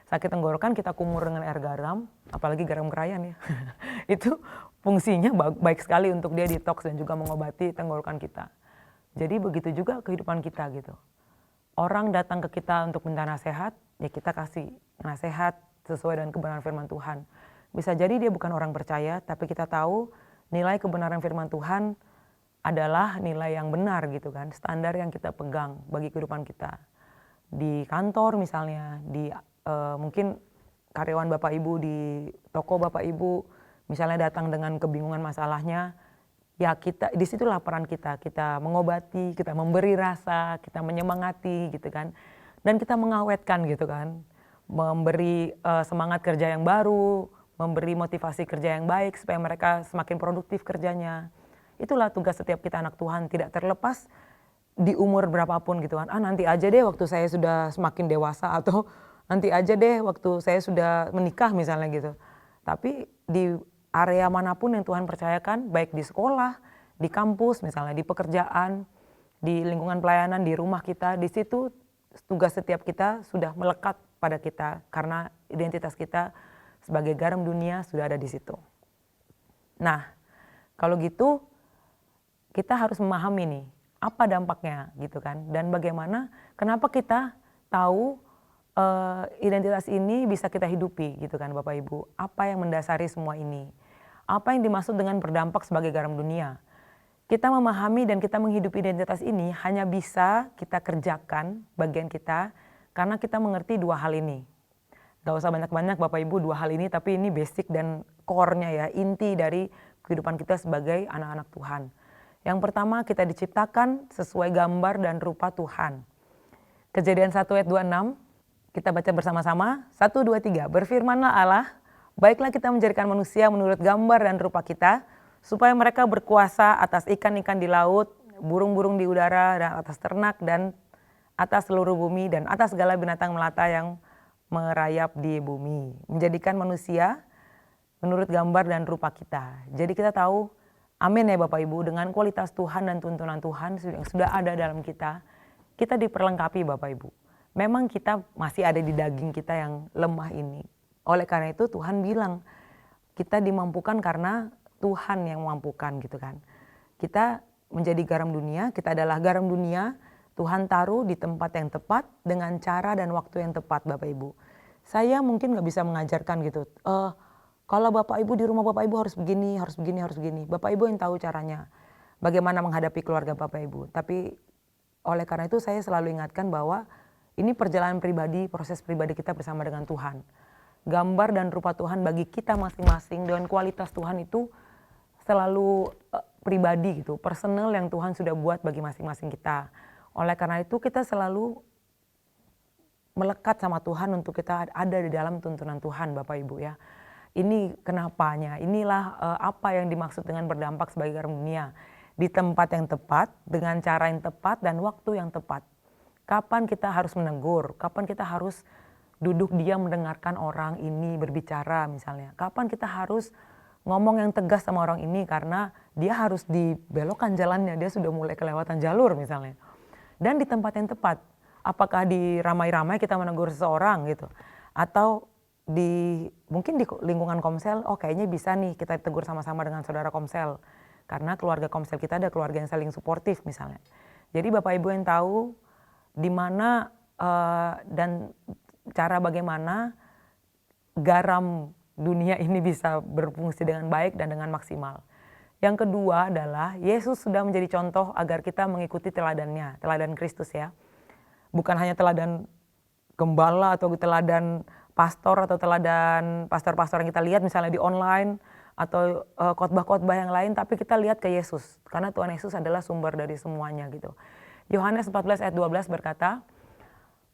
sakit tenggorokan kita kumur dengan air garam, apalagi garam krayan ya. Itu fungsinya baik sekali untuk dia detox dan juga mengobati tenggorokan kita. Jadi begitu juga kehidupan kita gitu. Orang datang ke kita untuk minta nasihat, ya kita kasih nasihat sesuai dengan kebenaran firman Tuhan. Bisa jadi dia bukan orang percaya, tapi kita tahu nilai kebenaran firman Tuhan adalah nilai yang benar gitu kan, standar yang kita pegang bagi kehidupan kita. Di kantor misalnya, di mungkin karyawan Bapak Ibu di toko Bapak Ibu, misalnya datang dengan kebingungan masalahnya, ya kita disitulah peran kita mengobati, kita memberi rasa, kita menyemangati gitu kan, dan kita mengawetkan gitu kan, memberi semangat kerja yang baru, memberi motivasi kerja yang baik supaya mereka semakin produktif kerjanya. Itulah tugas setiap kita anak Tuhan, tidak terlepas di umur berapapun gitu kan. Nanti aja deh waktu saya sudah semakin dewasa, atau nanti aja deh waktu saya sudah menikah misalnya gitu. Tapi di area manapun yang Tuhan percayakan, baik di sekolah, di kampus misalnya, di pekerjaan, di lingkungan pelayanan, di rumah kita, di situ tugas setiap kita sudah melekat pada kita karena identitas kita sebagai garam dunia sudah ada di situ. Nah, kalau gitu kita harus memahami nih apa dampaknya gitu kan, dan bagaimana, kenapa kita tahu identitas ini bisa kita hidupi gitu kan Bapak Ibu. Apa yang mendasari semua ini? Apa yang dimaksud dengan berdampak sebagai garam dunia? Kita memahami dan kita menghidupi identitas ini hanya bisa kita kerjakan bagian kita karena kita mengerti dua hal ini. Gak usah banyak-banyak Bapak Ibu dua hal ini, tapi ini basic dan core-nya ya, inti dari kehidupan kita sebagai anak-anak Tuhan. Yang pertama, kita diciptakan sesuai gambar dan rupa Tuhan. Kejadian 1 ayat 26, kita baca bersama-sama. 1, 2, 3. Berfirmanlah Allah, baiklah kita menjadikan manusia menurut gambar dan rupa kita, supaya mereka berkuasa atas ikan-ikan di laut, burung-burung di udara, dan atas ternak, dan atas seluruh bumi, dan atas segala binatang melata yang merayap di bumi. Menjadikan manusia menurut gambar dan rupa kita. Jadi kita tahu, amin ya Bapak Ibu, dengan kualitas Tuhan dan tuntunan Tuhan yang sudah ada dalam kita diperlengkapi Bapak Ibu. Memang kita masih ada di daging kita yang lemah ini. Oleh karena itu Tuhan bilang, kita dimampukan karena Tuhan yang memampukan gitu kan. Kita menjadi garam dunia, kita adalah garam dunia, Tuhan taruh di tempat yang tepat dengan cara dan waktu yang tepat Bapak Ibu. Saya mungkin gak bisa mengajarkan gitu, kalau Bapak Ibu di rumah Bapak Ibu harus begini, harus begini, harus begini. Bapak Ibu yang tahu caranya, bagaimana menghadapi keluarga Bapak Ibu. Tapi oleh karena itu saya selalu ingatkan bahwa ini perjalanan pribadi, proses pribadi kita bersama dengan Tuhan. Gambar dan rupa Tuhan bagi kita masing-masing dengan kualitas Tuhan itu selalu pribadi gitu, personal yang Tuhan sudah buat bagi masing-masing kita. Oleh karena itu kita selalu melekat sama Tuhan untuk kita ada di dalam tuntunan Tuhan Bapak Ibu ya. Ini kenapanya, inilah apa yang dimaksud dengan berdampak sebagai garam dunia. Di tempat yang tepat, dengan cara yang tepat dan waktu yang tepat. Kapan kita harus menegur, kapan kita harus duduk diam mendengarkan orang ini berbicara misalnya. Kapan kita harus ngomong yang tegas sama orang ini karena dia harus dibelokkan jalannya, dia sudah mulai kelewatan jalur misalnya. Dan di tempat yang tepat, apakah di ramai-ramai kita menegur seseorang gitu, atau mungkin di lingkungan komsel, kayaknya bisa nih kita tegur sama-sama dengan saudara komsel. Karena keluarga komsel kita ada keluarga yang saling suportif misalnya. Jadi Bapak Ibu yang tahu di mana dan cara bagaimana garam dunia ini bisa berfungsi dengan baik dan dengan maksimal. Yang kedua adalah Yesus sudah menjadi contoh agar kita mengikuti teladannya, teladan Kristus ya. Bukan hanya teladan gembala atau teladan pastor atau teladan pastor-pastor yang kita lihat misalnya di online atau khotbah-khotbah yang lain, tapi kita lihat ke Yesus karena Tuhan Yesus adalah sumber dari semuanya gitu. Yohanes 14 ayat 12 berkata,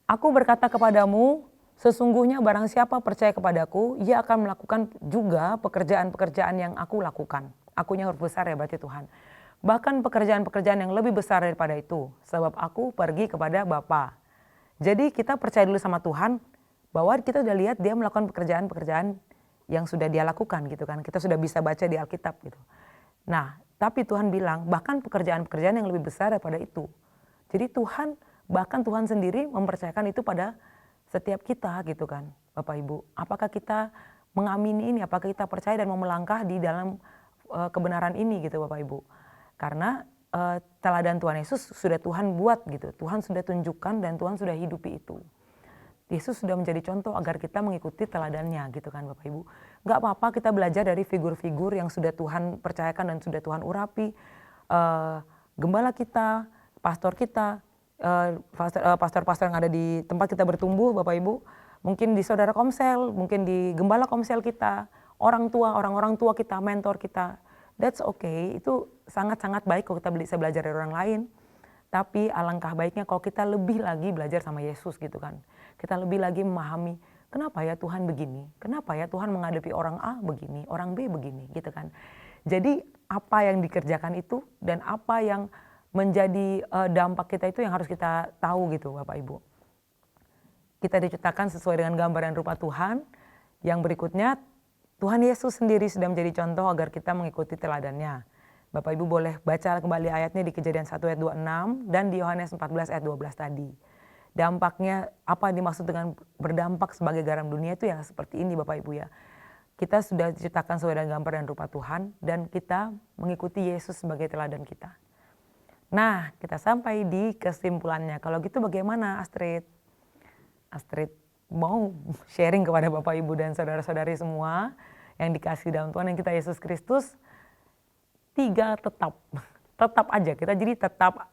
"Aku berkata kepadamu, sesungguhnya barang siapa percaya kepadaku, ia akan melakukan juga pekerjaan-pekerjaan yang aku lakukan." Akunya huruf besar ya berarti Tuhan. "Bahkan pekerjaan-pekerjaan yang lebih besar daripada itu, sebab aku pergi kepada Bapa." Jadi kita percaya dulu sama Tuhan bahwa kita udah lihat dia melakukan pekerjaan-pekerjaan yang sudah dia lakukan gitu kan. Kita sudah bisa baca di Alkitab gitu. Nah, tapi Tuhan bilang bahkan pekerjaan-pekerjaan yang lebih besar daripada itu. Jadi Tuhan, bahkan Tuhan sendiri mempercayakan itu pada setiap kita gitu kan, Bapak Ibu. Apakah kita mengamini ini, apakah kita percaya dan mau melangkah di dalam kebenaran ini gitu Bapak Ibu. Karena teladan Tuhan Yesus sudah Tuhan buat gitu, Tuhan sudah tunjukkan dan Tuhan sudah hidupi itu. Yesus sudah menjadi contoh agar kita mengikuti teladannya gitu kan Bapak Ibu. Gak apa-apa kita belajar dari figur-figur yang sudah Tuhan percayakan dan sudah Tuhan urapi. Gembala kita, pastor kita, pastor-pastor yang ada di tempat kita bertumbuh Bapak Ibu. Mungkin di saudara komsel, mungkin di gembala komsel kita, orang-orang tua kita, mentor kita. That's okay, itu sangat-sangat baik kalau kita bisa belajar dari orang lain. Tapi alangkah baiknya kalau kita lebih lagi belajar sama Yesus gitu kan. Kita lebih lagi memahami kenapa ya Tuhan begini, kenapa ya Tuhan menghadapi orang A begini, orang B begini gitu kan. Jadi apa yang dikerjakan itu dan apa yang menjadi dampak kita itu yang harus kita tahu gitu Bapak Ibu. Kita diciptakan sesuai dengan gambar dan rupa Tuhan. Yang berikutnya Tuhan Yesus sendiri sudah menjadi contoh agar kita mengikuti teladannya. Bapak Ibu boleh baca kembali ayatnya di Kejadian 1 ayat 26 dan di Yohanes 14 ayat 12 tadi. Dampaknya apa yang dimaksud dengan berdampak sebagai garam dunia itu ya seperti ini Bapak Ibu ya. Kita sudah diciptakan sesuai dengan gambar dan rupa Tuhan dan kita mengikuti Yesus sebagai teladan kita. Nah, kita sampai di kesimpulannya. Kalau gitu bagaimana Astrid? Astrid mau sharing kepada Bapak Ibu dan saudara-saudari semua yang dikasihi dalam Tuhan yang kita Yesus Kristus. 3 tetap aja kita jadi tetap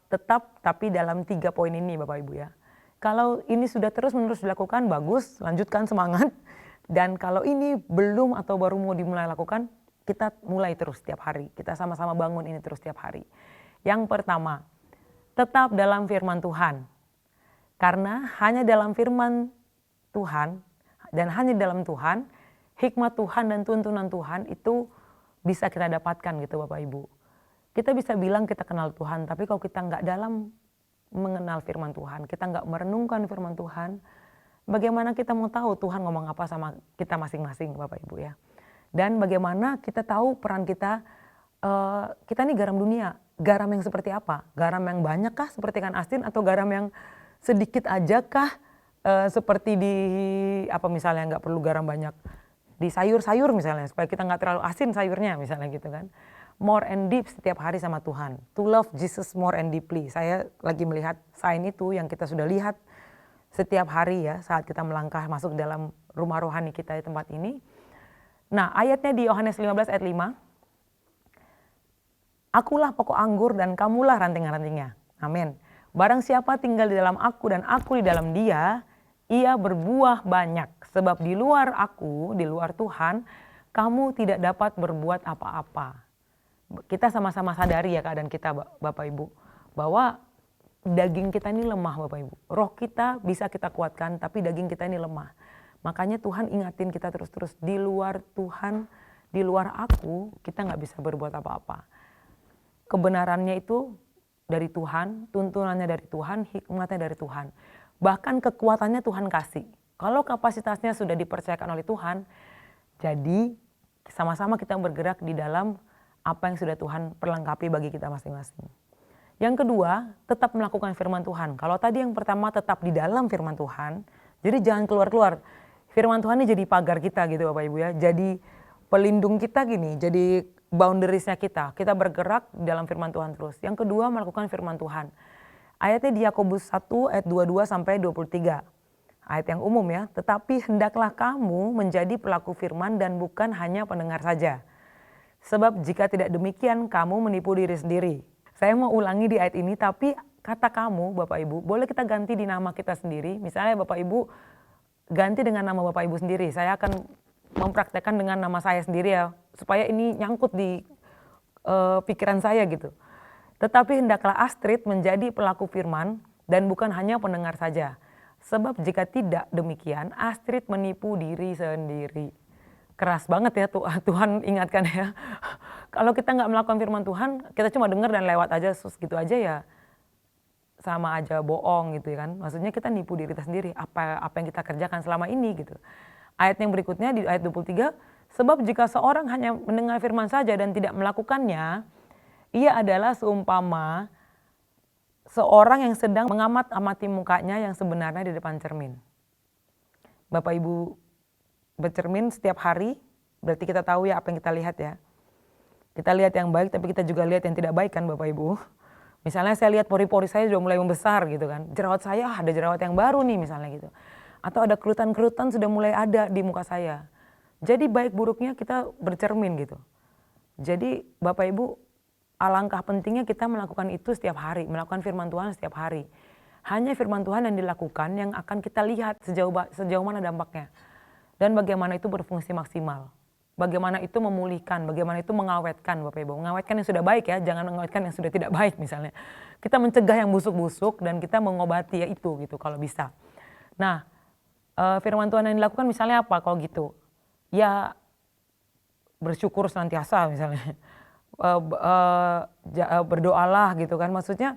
tapi dalam 3 poin ini Bapak Ibu ya. Kalau ini sudah terus-menerus dilakukan bagus, lanjutkan semangat. Dan kalau ini belum atau baru mau dimulai lakukan, kita mulai terus setiap hari. Kita sama-sama bangun ini terus setiap hari. Yang pertama, tetap dalam firman Tuhan. Karena hanya dalam firman Tuhan dan hanya dalam Tuhan, hikmat Tuhan dan tuntunan Tuhan itu bisa kita dapatkan gitu Bapak Ibu. Kita bisa bilang kita kenal Tuhan, tapi kalau kita nggak dalam mengenal firman Tuhan, kita nggak merenungkan firman Tuhan, bagaimana kita mau tahu Tuhan ngomong apa sama kita masing-masing Bapak Ibu ya. Dan bagaimana kita tahu peran kita, kita nih garam dunia, garam yang seperti apa? Garam yang banyak kah seperti ikan asin atau garam yang sedikit aja kah seperti di apa misalnya nggak perlu garam banyak di sayur-sayur misalnya supaya kita nggak terlalu asin sayurnya misalnya gitu kan. More and deep setiap hari sama Tuhan. To love Jesus more and deeply. Saya lagi melihat sign itu yang kita sudah lihat setiap hari ya saat kita melangkah masuk dalam rumah rohani kita di tempat ini. Nah ayatnya di Yohanes 15 ayat 5. Akulah pokok anggur dan kamulah ranting-rantingnya. Amin. Barang siapa tinggal di dalam aku dan aku di dalam dia, ia berbuah banyak. Sebab di luar aku, di luar Tuhan, kamu tidak dapat berbuat apa-apa. Kita sama-sama sadari ya keadaan kita Bapak Ibu. Bahwa daging kita ini lemah Bapak Ibu. Roh kita bisa kita kuatkan tapi daging kita ini lemah. Makanya Tuhan ingatin kita terus-terus. Di luar Tuhan, di luar aku, kita gak bisa berbuat apa-apa. Kebenarannya itu dari Tuhan, tuntunannya dari Tuhan, hikmatnya dari Tuhan. Bahkan kekuatannya Tuhan kasih. Kalau kapasitasnya sudah dipercayakan oleh Tuhan, jadi sama-sama kita bergerak di dalam apa yang sudah Tuhan perlengkapi bagi kita masing-masing. Yang kedua, tetap melakukan firman Tuhan. Kalau tadi yang pertama tetap di dalam firman Tuhan, jadi jangan keluar-keluar. Firman Tuhan ini jadi pagar kita gitu Bapak Ibu ya, jadi pelindung kita gini, jadi boundariesnya kita bergerak dalam firman Tuhan terus. Yang kedua, melakukan firman Tuhan. Ayatnya di Yakobus 1 ayat 22 sampai 23. Ayat yang umum ya, tetapi hendaklah kamu menjadi pelaku firman dan bukan hanya pendengar saja. Sebab jika tidak demikian kamu menipu diri sendiri. Saya mau ulangi di ayat ini, tapi kata kamu Bapak Ibu, boleh kita ganti di nama kita sendiri. Misalnya Bapak Ibu ganti dengan nama Bapak Ibu sendiri. Saya akan mempraktekkan dengan nama saya sendiri ya, supaya ini nyangkut di pikiran saya gitu. Tetapi hendaklah Astrid menjadi pelaku firman dan bukan hanya pendengar saja. Sebab jika tidak demikian, Astrid menipu diri sendiri. Keras banget ya Tuhan ingatkan ya. Kalau kita nggak melakukan firman Tuhan, kita cuma dengar dan lewat aja, gitu aja ya sama aja bohong gitu kan. Maksudnya kita nipu diri kita sendiri, apa yang kita kerjakan selama ini gitu. Ayat yang berikutnya di ayat 23, sebab jika seorang hanya mendengar firman saja dan tidak melakukannya, ia adalah seumpama seorang yang sedang mengamat-amati mukanya yang sebenarnya di depan cermin. Bapak Ibu bercermin setiap hari, berarti kita tahu ya apa yang kita lihat ya. Kita lihat yang baik tapi kita juga lihat yang tidak baik kan Bapak Ibu. Misalnya saya lihat pori-pori saya sudah mulai membesar gitu kan. Jerawat saya ada jerawat yang baru nih misalnya gitu. Atau ada kerutan-kerutan sudah mulai ada di muka saya. Jadi baik buruknya kita bercermin gitu. Jadi Bapak Ibu, alangkah pentingnya kita melakukan itu setiap hari, melakukan firman Tuhan setiap hari. Hanya firman Tuhan yang dilakukan yang akan kita lihat sejauh mana dampaknya. Dan bagaimana itu berfungsi maksimal. Bagaimana itu memulihkan, bagaimana itu mengawetkan Bapak Ibu. Mengawetkan yang sudah baik ya, jangan mengawetkan yang sudah tidak baik misalnya. Kita mencegah yang busuk-busuk dan kita mengobati ya itu gitu kalau bisa. Nah, firman Tuhan yang dilakukan misalnya apa kalau gitu? Ya bersyukur senantiasa misalnya. Berdoalah gitu kan, maksudnya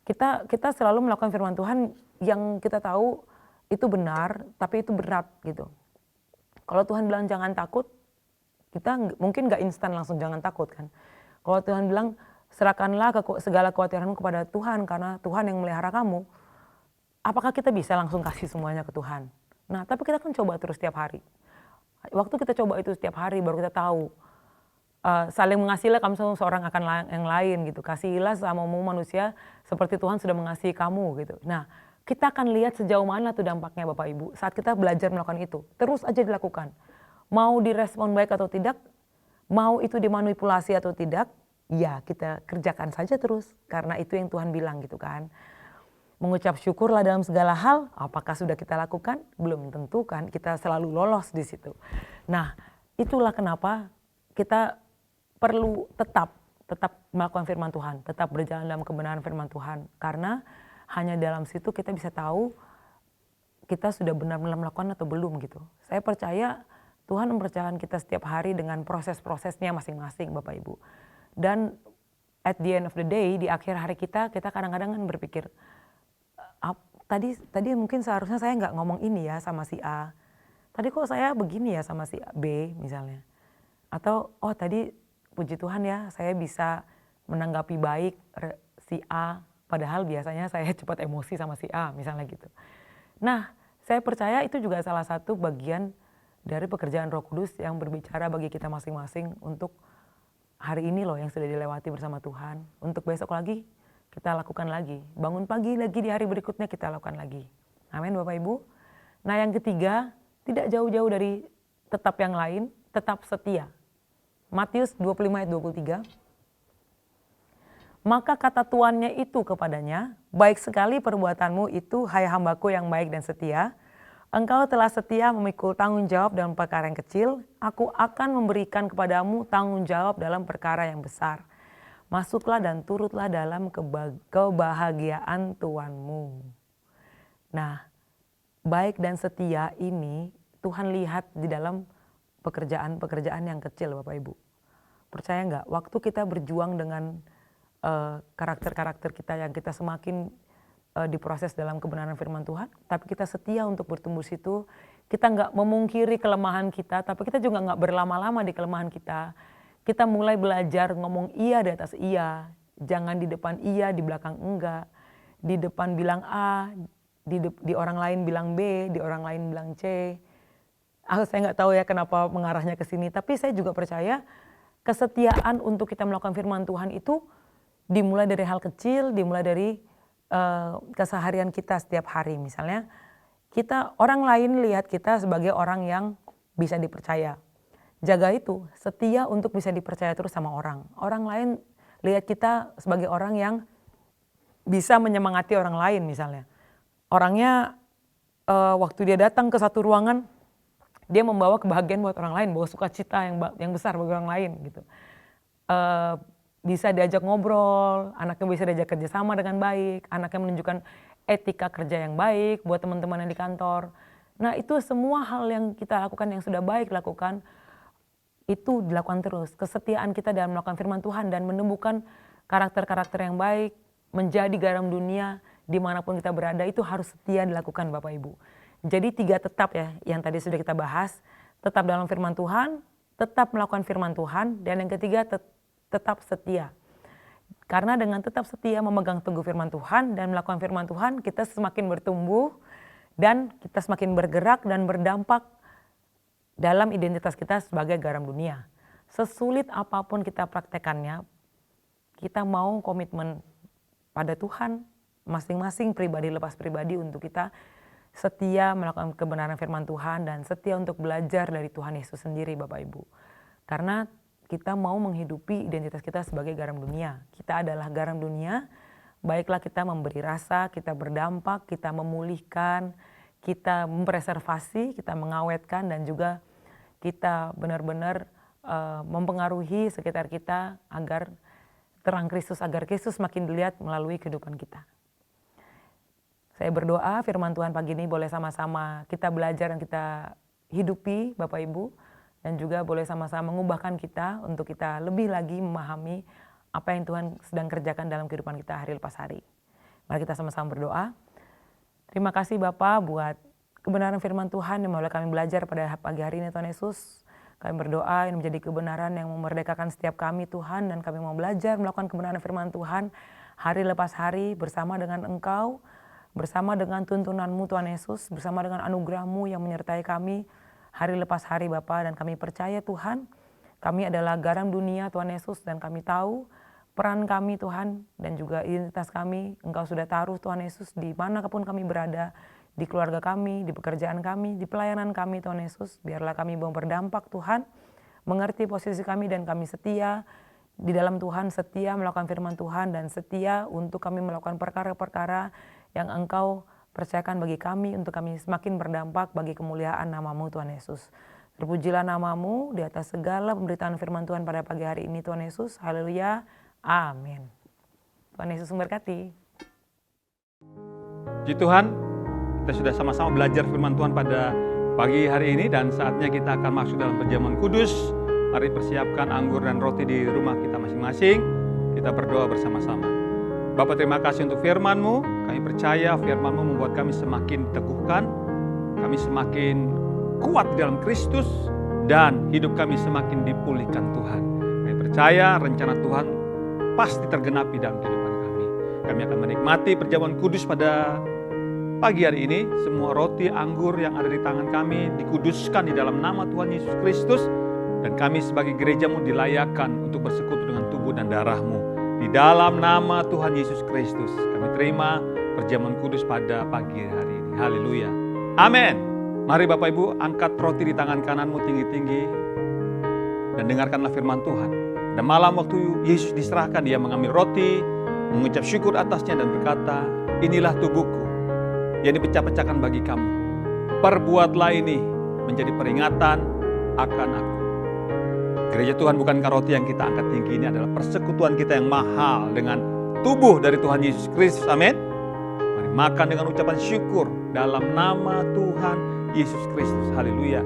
kita selalu melakukan firman Tuhan yang kita tahu itu benar tapi itu berat gitu. Kalau Tuhan bilang jangan takut, kita mungkin gak instan langsung jangan takut kan. Kalau Tuhan bilang serahkanlah segala kekhawatiranmu kepada Tuhan karena Tuhan yang melihara kamu, apakah kita bisa langsung kasih semuanya ke Tuhan? Nah tapi kita kan coba terus setiap hari. Waktu kita coba itu setiap hari baru kita tahu. Saling mengasihilah kamu seorang akan yang lain gitu. Kasihilah sesamamu manusia seperti Tuhan sudah mengasihi kamu gitu. Nah kita akan lihat sejauh mana tuh dampaknya Bapak Ibu saat kita belajar melakukan itu. Terus aja dilakukan. Mau direspon baik atau tidak, mau itu dimanipulasi atau tidak, ya kita kerjakan saja terus. Karena itu yang Tuhan bilang gitu kan. Mengucap syukurlah dalam segala hal, apakah sudah kita lakukan? Belum tentu kan, kita selalu lolos di situ. Nah itulah kenapa kita perlu tetap melakukan firman Tuhan, tetap berjalan dalam kebenaran firman Tuhan. Karena hanya dalam situ kita bisa tahu kita sudah benar-benar melakukan atau belum gitu. Saya percaya Tuhan mempercayakan kita setiap hari dengan proses-prosesnya masing-masing Bapak Ibu. Dan at the end of the day, di akhir hari kita kadang-kadang kan berpikir, tadi mungkin seharusnya saya nggak ngomong ini ya sama si A. Tadi kok saya begini ya sama si B misalnya. Atau tadi puji Tuhan ya saya bisa menanggapi baik si A. Padahal biasanya saya cepat emosi sama si A misalnya gitu. Nah saya percaya itu juga salah satu bagian dari pekerjaan Roh Kudus yang berbicara bagi kita masing-masing untuk hari ini loh yang sudah dilewati bersama Tuhan. Untuk besok lagi kita lakukan lagi. Bangun pagi lagi di hari berikutnya kita lakukan lagi. Amin Bapak Ibu. Nah yang ketiga, tidak jauh-jauh dari tetap yang lain, tetap setia. Matius 25 ayat 23. Maka kata tuannya itu kepadanya, baik sekali perbuatanmu itu hai hambaku yang baik dan setia. Engkau telah setia memikul tanggung jawab dalam perkara yang kecil, aku akan memberikan kepadamu tanggung jawab dalam perkara yang besar. Masuklah dan turutlah dalam kebahagiaan Tuanmu. Nah, baik dan setia ini Tuhan lihat di dalam pekerjaan-pekerjaan yang kecil Bapak Ibu. Percaya nggak? Waktu kita berjuang dengan karakter-karakter kita yang kita semakin diproses dalam kebenaran firman Tuhan, tapi kita setia untuk bertumbuh situ. Kita nggak memungkiri kelemahan kita, tapi kita juga nggak berlama-lama di kelemahan kita. Kita mulai belajar ngomong iya di atas iya, jangan di depan iya, di belakang enggak. Di depan bilang A, di orang lain bilang B, di orang lain bilang C. Saya nggak tahu ya kenapa mengarahnya ke sini, tapi saya juga percaya kesetiaan untuk kita melakukan firman Tuhan itu dimulai dari hal kecil, dimulai dari keseharian kita setiap hari. Misalnya orang lain lihat kita sebagai orang yang bisa dipercaya. Jaga itu, setia untuk bisa dipercaya terus sama orang. Orang lain lihat kita sebagai orang yang bisa menyemangati orang lain misalnya. Orangnya waktu dia datang ke satu ruangan, dia membawa kebahagiaan buat orang lain, bawa sukacita yang besar bagi orang lain gitu. Bisa diajak ngobrol, anaknya bisa diajak kerjasama dengan baik, anaknya menunjukkan etika kerja yang baik buat teman-teman yang di kantor. Nah itu semua hal yang kita lakukan yang sudah baik lakukan, itu dilakukan terus. Kesetiaan kita dalam melakukan firman Tuhan dan menemukan karakter-karakter yang baik, menjadi garam dunia dimanapun kita berada, itu harus setia dilakukan Bapak Ibu. Jadi 3 tetap ya yang tadi sudah kita bahas, tetap dalam firman Tuhan, tetap melakukan firman Tuhan, dan yang ketiga tetap setia. Karena dengan tetap setia memegang teguh firman Tuhan dan melakukan firman Tuhan, kita semakin bertumbuh dan kita semakin bergerak dan berdampak dalam identitas kita sebagai garam dunia. Sesulit apapun kita praktekannya, kita mau komitmen pada Tuhan, masing-masing pribadi lepas pribadi untuk kita setia melakukan kebenaran firman Tuhan dan setia untuk belajar dari Tuhan Yesus sendiri Bapak Ibu. Karena kita mau menghidupi identitas kita sebagai garam dunia. Kita adalah garam dunia, baiklah kita memberi rasa, kita berdampak, kita memulihkan, kita mempreservasi, kita mengawetkan, dan juga kita benar-benar mempengaruhi sekitar kita agar terang Kristus, agar Kristus makin dilihat melalui kehidupan kita. Saya berdoa firman Tuhan pagi ini boleh sama-sama kita belajar dan kita hidupi Bapak Ibu, dan juga boleh sama-sama mengubahkan kita untuk kita lebih lagi memahami apa yang Tuhan sedang kerjakan dalam kehidupan kita hari lepas hari. Mari kita sama-sama berdoa. Terima kasih Bapak buat kebenaran firman Tuhan yang boleh kami belajar pada pagi hari ini Tuhan Yesus. Kami berdoa ini menjadi kebenaran yang memerdekakan setiap kami Tuhan, dan kami mau belajar melakukan kebenaran firman Tuhan hari lepas hari bersama dengan Engkau, bersama dengan tuntunan-Mu Tuhan Yesus, bersama dengan anugerah-Mu yang menyertai kami hari lepas hari Bapa. Dan kami percaya Tuhan, kami adalah garam dunia Tuhan Yesus, dan kami tahu peran kami Tuhan dan juga identitas kami Engkau sudah taruh Tuhan Yesus di manapun kami berada, di keluarga kami, di pekerjaan kami, di pelayanan kami Tuhan Yesus. Biarlah kami mau berdampak Tuhan, mengerti posisi kami dan kami setia di dalam Tuhan, setia melakukan firman Tuhan, dan setia untuk kami melakukan perkara-perkara yang Engkau percayakan bagi kami untuk kami semakin berdampak bagi kemuliaan nama-Mu Tuhan Yesus. Terpujilah nama-Mu di atas segala pemberitaan firman Tuhan pada pagi hari ini Tuhan Yesus. Haleluya. Amin. Tuhan Yesus memberkati.
Puji Tuhan, kita sudah sama-sama belajar firman Tuhan pada pagi hari ini, dan saatnya kita akan masuk dalam perjamuan kudus. Mari persiapkan anggur dan roti di rumah kita masing-masing. Kita berdoa bersama-sama. Bapa, terima kasih untuk firman-Mu. Kami percaya firman-Mu membuat kami semakin diteguhkan, kami semakin kuat di dalam Kristus, dan hidup kami semakin dipulihkan Tuhan. Kami percaya rencana Tuhan pasti tergenapi dalam kehidupan kami. Kami akan menikmati perjamuan kudus pada pagi hari ini. Semua roti, anggur yang ada di tangan kami dikuduskan di dalam nama Tuhan Yesus Kristus, dan kami sebagai gereja-Mu dilayakkan untuk bersekutu dengan tubuh dan darah-Mu. Di dalam nama Tuhan Yesus Kristus, kami terima perjamuan kudus pada pagi hari ini. Haleluya. Amin. Mari Bapak Ibu, angkat roti di tangan kananmu tinggi-tinggi dan dengarkanlah firman Tuhan. Dan malam waktu Yesus diserahkan, Dia mengambil roti, mengucap syukur atasnya dan berkata, "Inilah tubuhku yang dipecah-pecahkan bagi kamu. Perbuatlah ini menjadi peringatan akan aku." Gereja Tuhan, bukankah roti yang kita angkat tinggi ini adalah persekutuan kita yang mahal dengan tubuh dari Tuhan Yesus Kristus. Amin. Mari makan dengan ucapan syukur dalam nama Tuhan Yesus Kristus. Haleluya.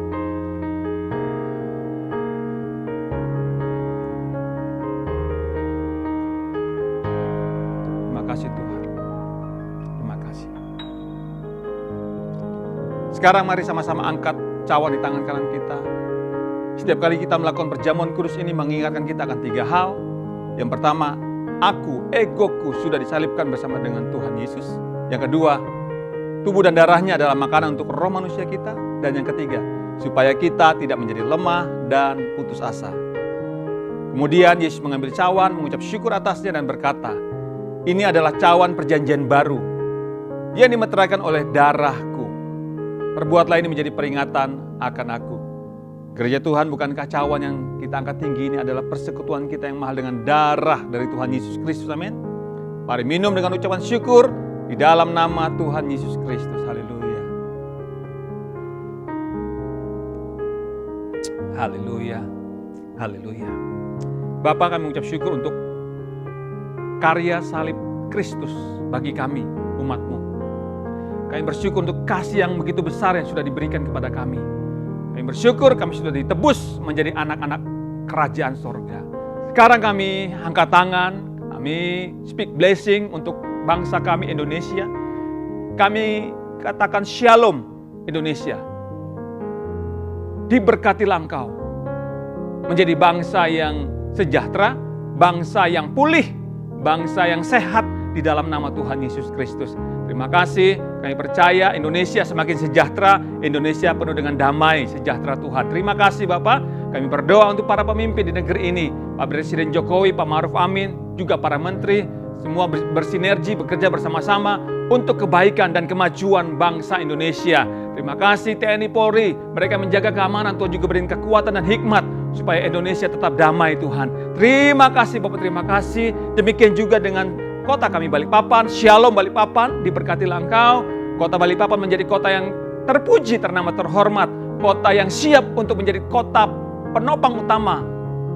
Terima kasih Tuhan. Terima kasih. Sekarang mari sama-sama angkat cawan di tangan kanan kita. Setiap kali kita melakukan perjamuan kudus ini mengingatkan kita akan 3 hal. Yang pertama, egoku sudah disalibkan bersama dengan Tuhan Yesus. Yang kedua, tubuh dan darahnya adalah makanan untuk roh manusia kita. Dan yang ketiga, supaya kita tidak menjadi lemah dan putus asa. Kemudian Yesus mengambil cawan, mengucap syukur atasnya dan berkata, Ini adalah cawan perjanjian baru yang dimeteraikan oleh darahku. Perbuatlah ini menjadi peringatan akan aku. Gereja Tuhan, bukankah cawan yang kita angkat tinggi ini adalah persekutuan kita yang mahal dengan darah dari Tuhan Yesus Kristus, amin. Mari minum dengan ucapan syukur di dalam nama Tuhan Yesus Kristus, haleluya. Haleluya, haleluya. Bapa, kami mengucap syukur untuk karya salib Kristus bagi kami, umat-Mu. Kami bersyukur untuk kasih yang begitu besar yang sudah diberikan kepada kami. Kami bersyukur kami sudah ditebus menjadi anak-anak kerajaan sorga. Sekarang kami angkat tangan, kami speak blessing untuk bangsa kami Indonesia. Kami katakan shalom Indonesia. Diberkatilah Engkau menjadi bangsa yang sejahtera, bangsa yang pulih, bangsa yang sehat di dalam nama Tuhan Yesus Kristus. Terima kasih, kami percaya Indonesia semakin sejahtera, Indonesia penuh dengan damai sejahtera Tuhan. Terima kasih Bapak, kami berdoa untuk para pemimpin di negeri ini, Pak Presiden Jokowi, Pak Ma'ruf Amin, juga para menteri, semua bersinergi, bekerja bersama-sama untuk kebaikan dan kemajuan bangsa Indonesia. Terima kasih TNI Polri, mereka menjaga keamanan, Tuhan juga berikan kekuatan dan hikmat supaya Indonesia tetap damai Tuhan. Terima kasih Bapak, terima kasih. Demikian juga dengan kota kami Balikpapan, shalom Balikpapan, diberkatilah Engkau. Kota Balikpapan menjadi kota yang terpuji, ternama, terhormat. Kota yang siap untuk menjadi kota penopang utama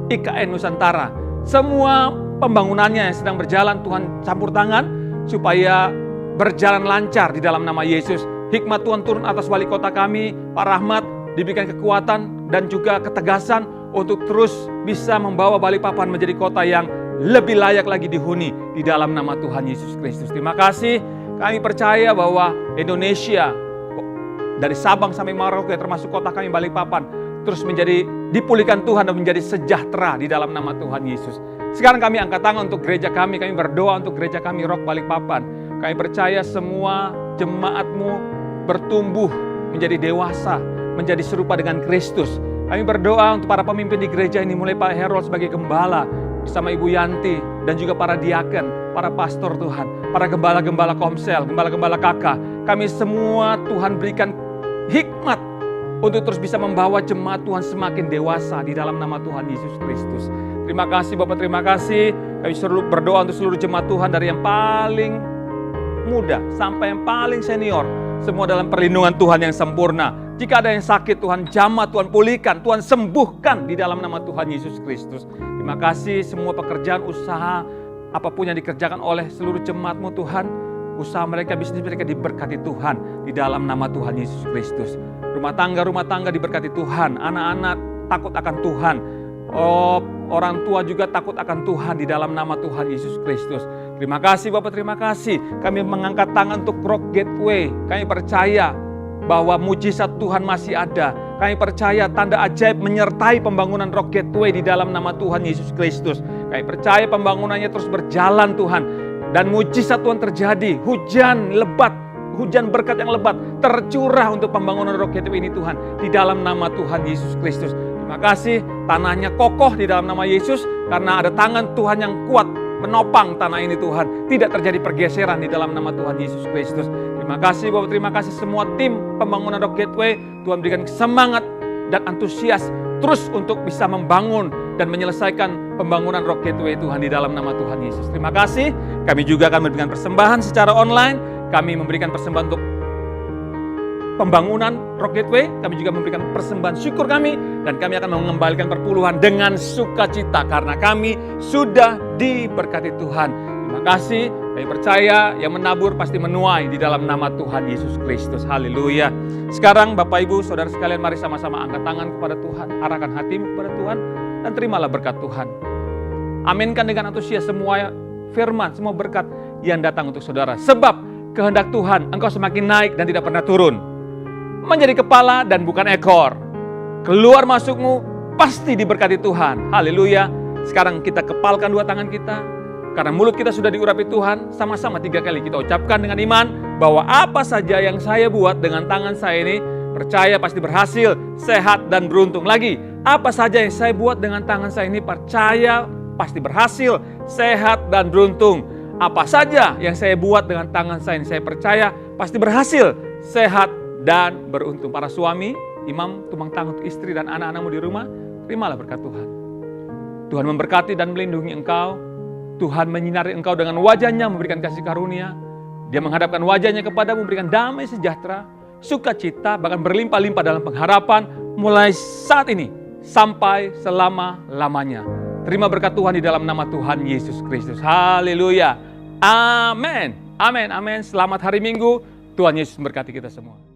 IKN Nusantara. Semua pembangunannya yang sedang berjalan, Tuhan campur tangan supaya berjalan lancar di dalam nama Yesus. Hikmat Tuhan turun atas wali kota kami, Pak Rahmat, diberikan kekuatan dan juga ketegasan untuk terus bisa membawa Balikpapan menjadi kota yang lebih layak lagi dihuni di dalam nama Tuhan Yesus Kristus. Terima kasih, kami percaya bahwa Indonesia dari Sabang sampai Merauke termasuk kota kami Balikpapan terus menjadi dipulihkan Tuhan dan menjadi sejahtera di dalam nama Tuhan Yesus. Sekarang kami angkat tangan untuk gereja kami berdoa untuk gereja kami Rock Balikpapan. Kami percaya semua jemaat-Mu bertumbuh menjadi dewasa, menjadi serupa dengan Kristus. Kami berdoa untuk para pemimpin di gereja ini, mulai Pak Herold sebagai gembala, bersama Ibu Yanti, dan juga para diaken, para pastor Tuhan, para gembala-gembala komsel, gembala-gembala kakak. Kami semua Tuhan berikan hikmat untuk terus bisa membawa jemaat Tuhan semakin dewasa di dalam nama Tuhan Yesus Kristus. Terima kasih Bapak, terima kasih. Kami berdoa untuk seluruh jemaat Tuhan dari yang paling muda sampai yang paling senior. Semua dalam perlindungan Tuhan yang sempurna. Jika ada yang sakit, Tuhan jamah, Tuhan pulihkan, Tuhan sembuhkan di dalam nama Tuhan Yesus Kristus. Terima kasih semua pekerjaan, usaha, apapun yang dikerjakan oleh seluruh jemaat-Mu Tuhan. Usaha mereka, bisnis mereka diberkati Tuhan di dalam nama Tuhan Yesus Kristus. Rumah tangga diberkati Tuhan. Anak-anak takut akan Tuhan. Orang tua juga takut akan Tuhan di dalam nama Tuhan Yesus Kristus. Terima kasih Bapak, terima kasih. Kami mengangkat tangan untuk Rock Gateway. Kami percaya bahwa mujizat Tuhan masih ada. Kami percaya tanda ajaib menyertai pembangunan Rock Gateway di dalam nama Tuhan Yesus Kristus. Kami percaya pembangunannya terus berjalan Tuhan. Dan mujizat Tuhan terjadi. Hujan lebat, hujan berkat yang lebat tercurah untuk pembangunan Rock Gateway ini Tuhan. Di dalam nama Tuhan Yesus Kristus. Terima kasih, tanahnya kokoh di dalam nama Yesus. Karena ada tangan Tuhan yang kuat menopang tanah ini Tuhan. Tidak terjadi pergeseran di dalam nama Tuhan Yesus Kristus. Terima kasih Bapak, terima kasih semua tim pembangunan Rock Gateway. Tuhan berikan semangat dan antusias terus untuk bisa membangun dan menyelesaikan pembangunan Rock Gateway Tuhan di dalam nama Tuhan Yesus. Terima kasih. Kami juga akan memberikan persembahan secara online. Kami memberikan persembahan untuk pembangunan Rock Gateway. Kami juga memberikan persembahan syukur kami. Dan kami akan mengembalikan perpuluhan dengan sukacita karena kami sudah diberkati Tuhan. Terima kasih. Kami percaya yang menabur pasti menuai di dalam nama Tuhan Yesus Kristus. Haleluya. Sekarang Bapak Ibu Saudara sekalian, mari sama-sama angkat tangan kepada Tuhan. Arahkan hatimu kepada Tuhan dan terimalah berkat Tuhan. Aminkan dengan antusias semua firman, semua berkat yang datang untuk saudara. Sebab kehendak Tuhan engkau semakin naik dan tidak pernah turun. Menjadi kepala dan bukan ekor. Keluar masukmu pasti diberkati Tuhan. Haleluya. Sekarang kita kepalkan dua tangan kita. Karena mulut kita sudah diurapi Tuhan, sama-sama 3 kali kita ucapkan dengan iman bahwa apa saja yang saya buat dengan tangan saya ini, percaya pasti berhasil, sehat dan beruntung. Lagi, apa saja yang saya buat dengan tangan saya ini, percaya pasti berhasil, sehat dan beruntung. Apa saja yang saya buat dengan tangan saya ini, saya percaya pasti berhasil, sehat dan beruntung. Para suami, imam, tumpang tangan untuk istri dan anak-anakmu di rumah, terimalah berkat Tuhan. Tuhan memberkati dan melindungi engkau. Tuhan menyinari engkau dengan wajahnya, memberikan kasih karunia. Dia menghadapkan wajahnya kepadamu, memberikan damai sejahtera, sukacita, bahkan berlimpah-limpah dalam pengharapan mulai saat ini sampai selama-lamanya. Terima berkat Tuhan di dalam nama Tuhan Yesus Kristus. Haleluya. Amin. Amin. Amin. Selamat hari Minggu. Tuhan Yesus memberkati kita semua.